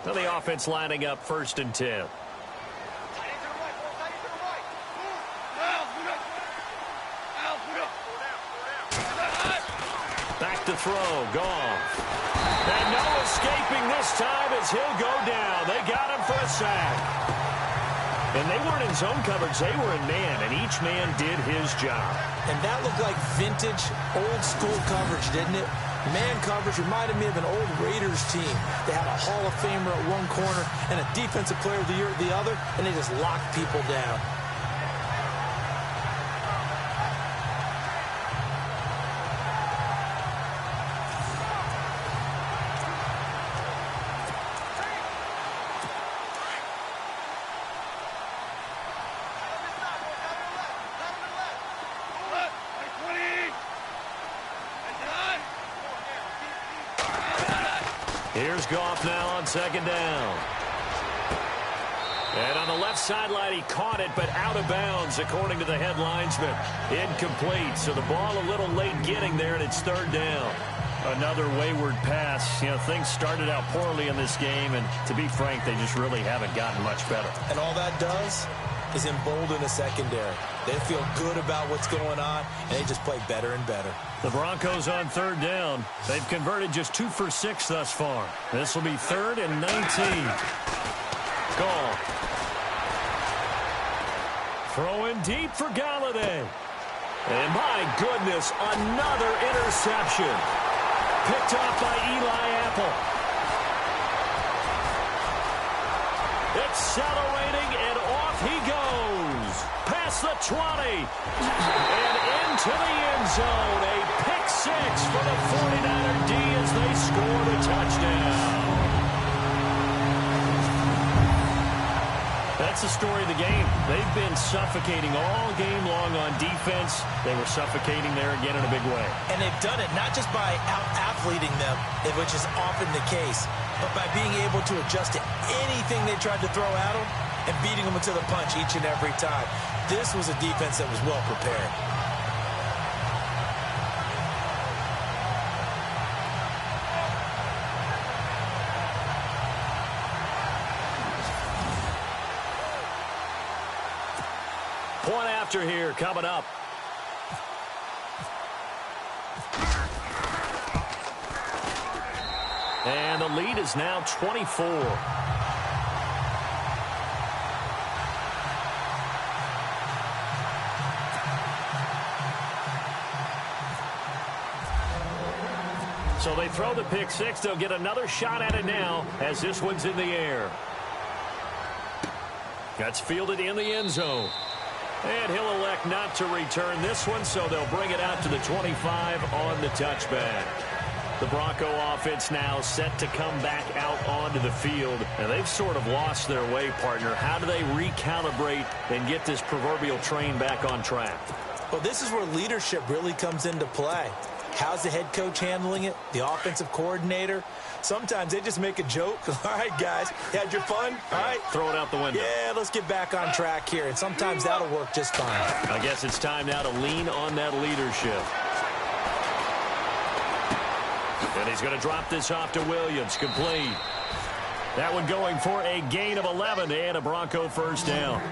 Now the offense lining up 1st and 10. Back to throw. Goff. this time as he'll go down. They got him for a sack. And they weren't in zone coverage. They were in man, and each man did his job. And that looked like vintage, old-school coverage, didn't it? Man coverage reminded me of an old Raiders team. They had a Hall of Famer at one corner and a Defensive Player of the Year at the other, and they just locked people down. Here's Goff now on second down. And on the left sideline, he caught it, but out of bounds, according to the head linesman. Incomplete, so the ball a little late getting there, and it's third down. Another wayward pass. You know, things started out poorly in this game, and to be frank, they just really haven't gotten much better. And all that does is embolden the secondary. They feel good about what's going on, and they just play better and better. The Broncos on third down. They've converted just 2 for 6 thus far. This will be 3rd and 19. Goal. Throwing deep for Galladay. And my goodness, another interception. Picked off by Eli Apple. Accelerating, and off he goes. Past the 20. And into the end zone. A pick 6 for the 49er D as they score the touchdown. That's the story of the game. They've been suffocating all game long on defense. They were suffocating there again in a big way. And they've done it not just by out-athleting them, which is often the case, but by being able to adjust to anything they tried to throw at them and beating them to the punch each and every time. This was a defense that was well prepared. Point after here coming up. And the lead is now 24. So they throw the pick 6. They'll get another shot at it now as this one's in the air. That's fielded in the end zone. And he'll elect not to return this one, so they'll bring it out to the 25 on the touchback. The Bronco offense now set to come back out onto the field, and they've sort of lost their way, partner. How do they recalibrate and get this proverbial train back on track? Well, this is where leadership really comes into play. How's the head coach handling it? The offensive coordinator? Sometimes they just make a joke. All right, guys, you had your fun? All right. Throw it out the window. Yeah, let's get back on track here. And sometimes that'll work just fine. I guess it's time now to lean on that leadership. And he's going to drop this off to Williams. Complete. That one going for a gain of 11 and a Bronco first down.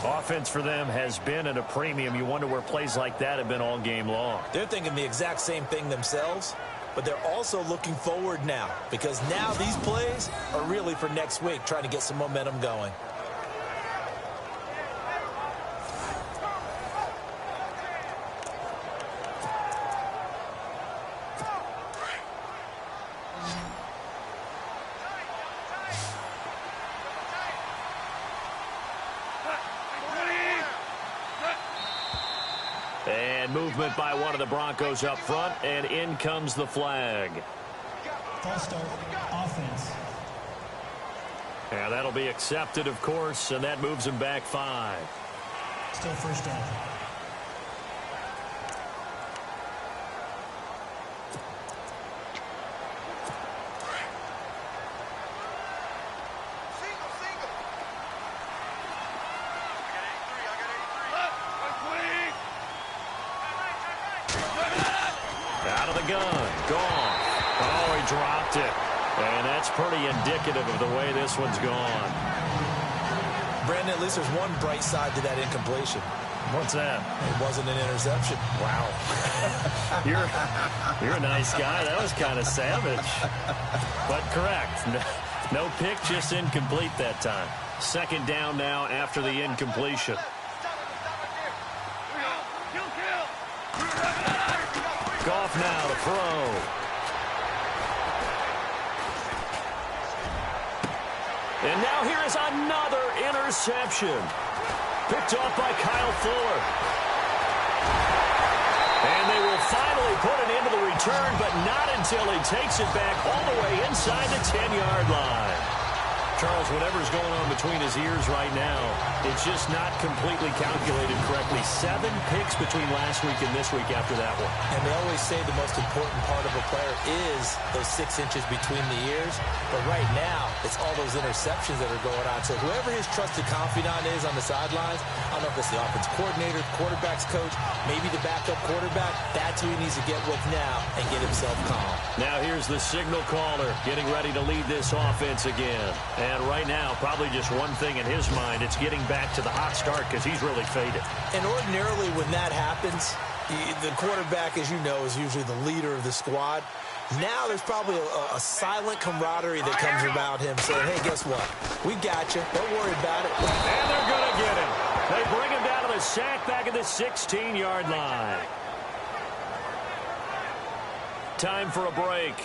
Offense for them has been at a premium. You wonder where plays like that have been all game long. They're thinking the exact same thing themselves, but they're also looking forward now because now these plays are really for next week, trying to get some momentum going. And movement by one of the Broncos up front, and in comes the flag. False start, offense. Yeah, that'll be accepted, of course, and that moves him back 5. Still first down. Dropped it. And that's pretty indicative of the way this one's gone. Brandon, at least there's one bright side to that incompletion. What's that? It wasn't an interception. Wow. You're a nice guy. That was kind of savage. But correct. No pick, just incomplete that time. Second down now after the incompletion. Goff now to throw. And now here is another interception. Picked off by Kyle Fuller. And they will finally put it into the return, but not until he takes it back all the way inside the 10-yard line. Charles, whatever's going on between his ears right now, it's just not completely calculated correctly. 7 picks between last week and this week after that one. And they always say the most important part of a player is those 6 inches between the ears. But right now, it's all those interceptions that are going on. So whoever his trusted confidant is on the sidelines, I don't know if it's the offense coordinator, quarterback's coach, maybe the backup quarterback, that's who he needs to get with now and get himself calm. Now here's the signal caller getting ready to lead this offense again. And right now, probably just one thing in his mind, it's getting back to the hot start because he's really faded. And ordinarily when that happens, the quarterback, as you know, is usually the leader of the squad. Now there's probably a silent camaraderie that comes about him saying, hey, guess what? We got you. Don't worry about it. And they're going to get him. They bring him down to the sack back at the 16-yard line. Time for a break.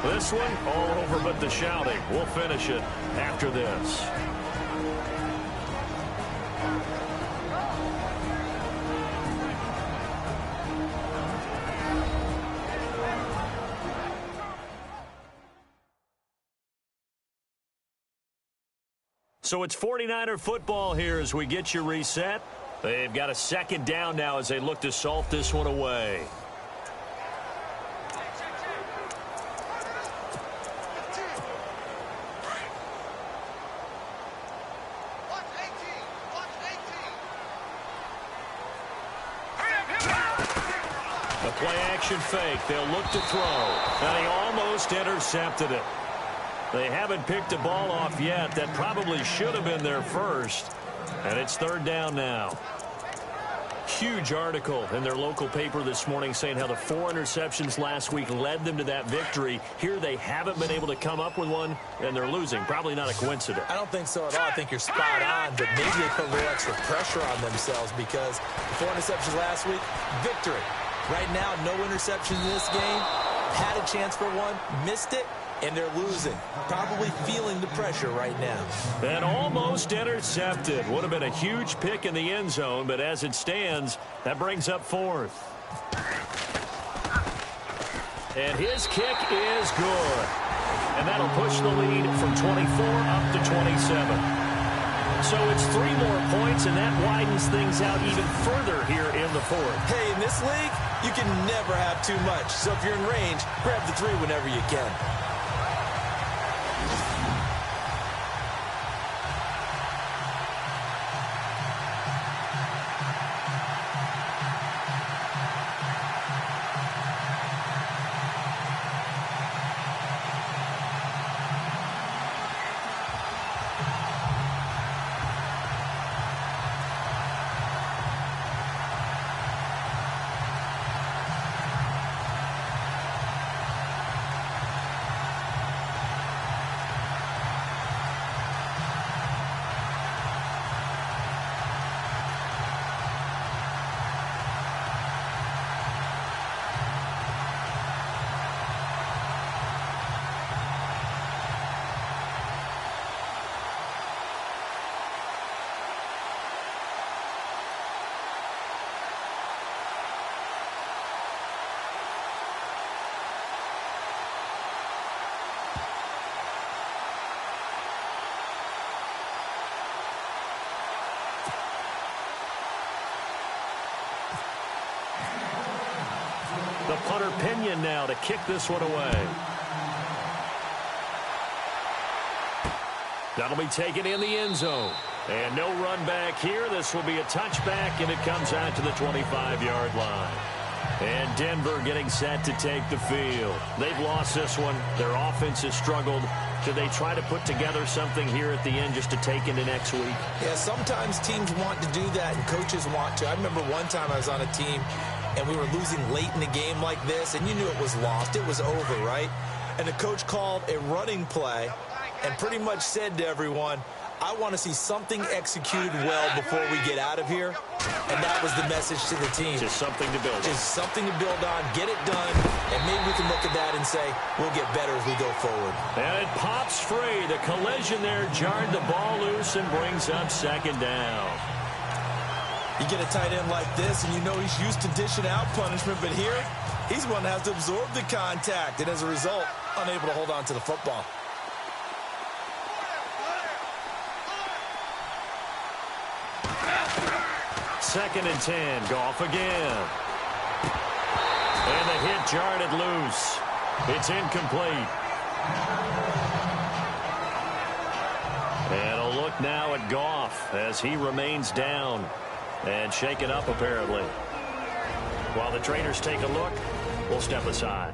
This one all over but the shouting. We'll finish it after this. So it's 49er football here as we get you reset. They've got a second down now as they look to salt this one away. The play-action fake. They'll look to throw. And he almost intercepted it. They haven't picked a ball off yet. That probably should have been their first. And it's third down now. Huge article in their local paper this morning saying how the 4 interceptions last week led them to that victory. Here they haven't been able to come up with one, and they're losing. Probably not a coincidence. I don't think so at all. I think you're spot on, but maybe they put a little extra pressure on themselves because 4 interceptions last week, victory. Right now, no interceptions in this game. Had a chance for one, missed it, and they're losing. Probably feeling the pressure right now. And almost intercepted. Would have been a huge pick in the end zone, but as it stands, that brings up 4th. And his kick is good. And that'll push the lead from 24 up to 27. So it's 3 more points, and that widens things out even further here in the 4th. Hey, in this league, you can never have too much. So if you're in range, grab the 3 whenever you can. The punter Pinion now to kick this one away. That'll be taken in the end zone. And no run back here. This will be a touchback, and it comes out to the 25-yard line. And Denver getting set to take the field. They've lost this one. Their offense has struggled. Should they try to put together something here at the end just to take into next week? Yeah, sometimes teams want to do that and coaches want to. I remember one time I was on a team and we were losing late in the game like this, and you knew it was lost. It was over, right? And the coach called a running play and pretty much said to everyone, I want to see something executed well before we get out of here. And that was the message to the team. Just something to build on. Just something to build on, get it done, and maybe we can look at that and say, we'll get better as we go forward. And it pops free. The collision there jarred the ball loose and brings up second down. You get a tight end like this, and you know he's used to dishing out punishment, but here, he's one that has to absorb the contact, and as a result, unable to hold on to the football. Second and 10. Goff again. And the hit jarred it loose. It's incomplete. And a look now at Goff as he remains down and shaken up apparently. While the trainers take a look, we'll step aside.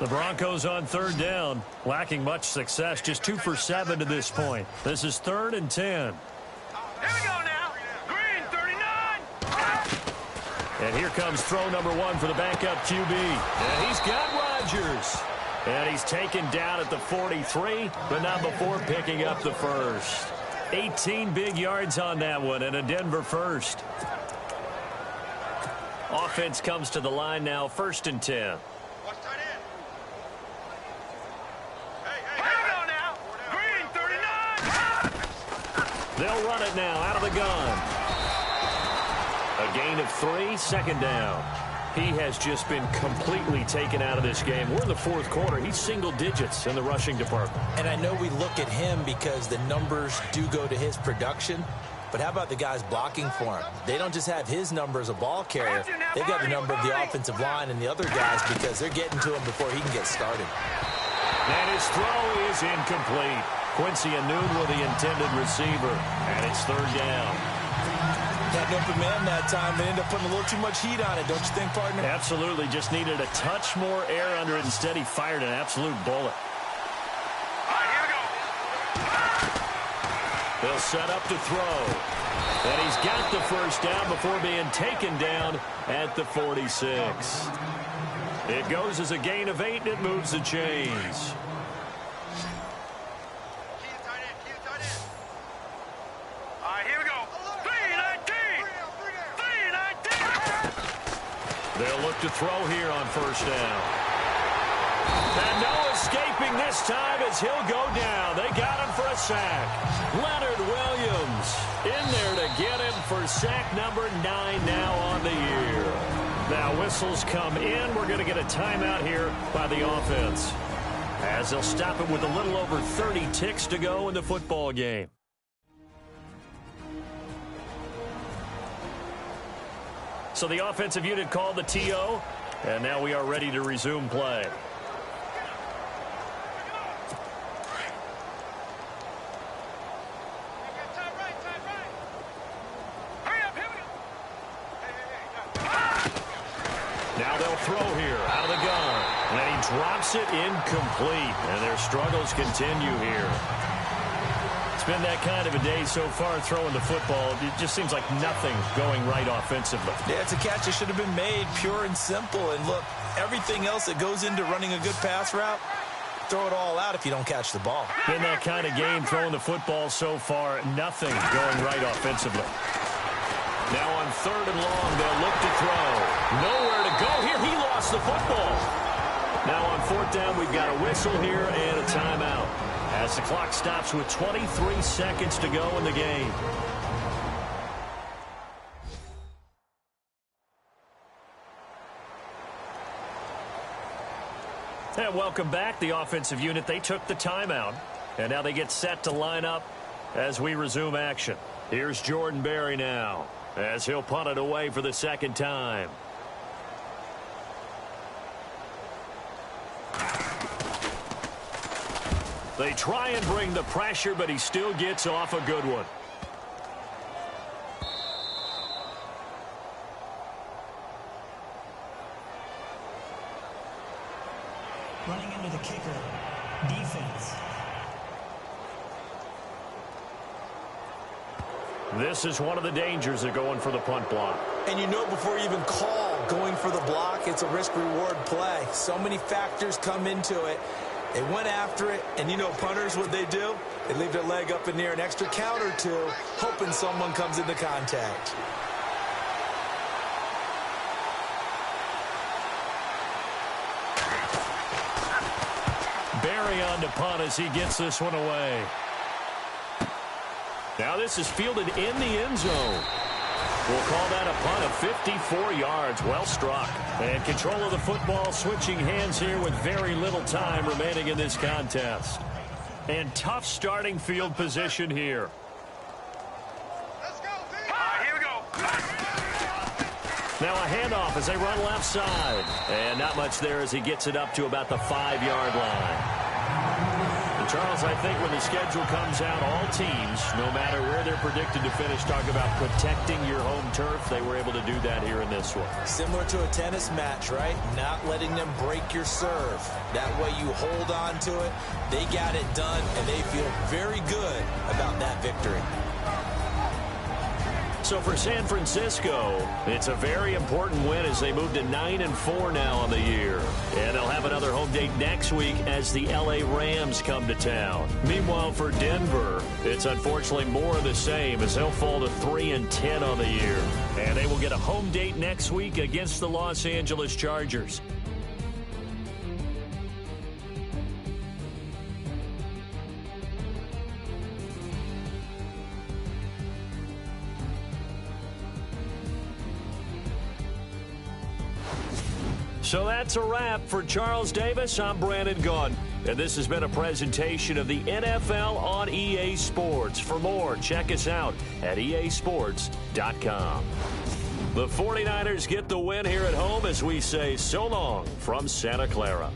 The Broncos on third down, lacking much success, just 2 for 7 to this point. This is 3rd and 10. Here we go now. Green, 39. And here comes throw number 1 for the backup QB. And he's got Rodgers. And he's taken down at the 43, but not before picking up the first. 18 big yards on that one, and a Denver first. Offense comes to the line now, 1st and 10. They'll run it now out of the gun. A gain of 3, second down. He has just been completely taken out of this game. We're in the 4th quarter. He's single digits in the rushing department. And I know we look at him because the numbers do go to his production. But how about the guys blocking for him? They don't just have his number as a ball carrier. They've got the number of the offensive line and the other guys because they're getting to him before he can get started. And his throw is incomplete. Quincy Anoon with the intended receiver, and it's 3rd down. Had an open man that time. They ended up putting a little too much heat on it, don't you think, partner? Absolutely. Just needed a touch more air under it. Instead, he fired an absolute bullet. All right, here we go. They'll set up to throw. And he's got the first down before being taken down at the 46. It goes as a gain of 8, and it moves the chains. They'll look to throw here on 1st down. And no escaping this time as he'll go down. They got him for a sack. Leonard Williams in there to get him for sack number 9 now on the year. Now whistles come in. We're going to get a timeout here by the offense, as they'll stop it with a little over 30 ticks to go in the football game. So the offensive unit called the TO, and now we are ready to resume play. Now they'll throw here out of the gun. And he drops it incomplete, and their struggles continue here. It's been that kind of a day so far throwing the football. It just seems like nothing going right offensively. Yeah, it's a catch that should have been made, pure and simple. And look, everything else that goes into running a good pass route, throw it all out if you don't catch the ball. Been that kind of game throwing the football so far, nothing going right offensively. Now on 3rd and long, they'll look to throw. Nowhere to go here. He lost the football. Now on 4th down, we've got a whistle here and a timeout, as the clock stops with 23 seconds to go in the game. And welcome back. The offensive unit, they took the timeout, and now they get set to line up as we resume action. Here's Jordan Berry now, as he'll punt it away for the 2nd time. They try and bring the pressure, but he still gets off a good one. Running into the kicker. Defense. This is one of the dangers of going for the punt block. And you know before you even call going for the block, it's a risk-reward play. So many factors come into it. They went after it, and you know punters, what they do? They leave their leg up in the air an extra count or two, hoping someone comes into contact. Barry on to punt as he gets this one away. Now this is fielded in the end zone. We'll call that a punt of 54 yards. Well struck. And control of the football switching hands here with very little time remaining in this contest. And tough starting field position here. Let's go, here we go. Now a handoff as they run left side. And not much there as he gets it up to about the 5-yard line. And Charles, I think when the schedule comes out, all teams, no matter where they're predicted to finish, talk about protecting your home turf. They were able to do that here in this one. Similar to a tennis match, right? Not letting them break your serve. That way you hold on to it. They got it done, and they feel very good about that victory. So for San Francisco, it's a very important win as they move to 9-4 now on the year. And they'll have another home date next week as the LA Rams come to town. Meanwhile, for Denver, it's unfortunately more of the same as they'll fall to 3-10 on the year. And they will get a home date next week against the Los Angeles Chargers. So that's a wrap for Charles Davis. I'm Brandon Gaudin, and this has been a presentation of the NFL on EA Sports. For more, check us out at easports.com. The 49ers get the win here at home as we say so long from Santa Clara.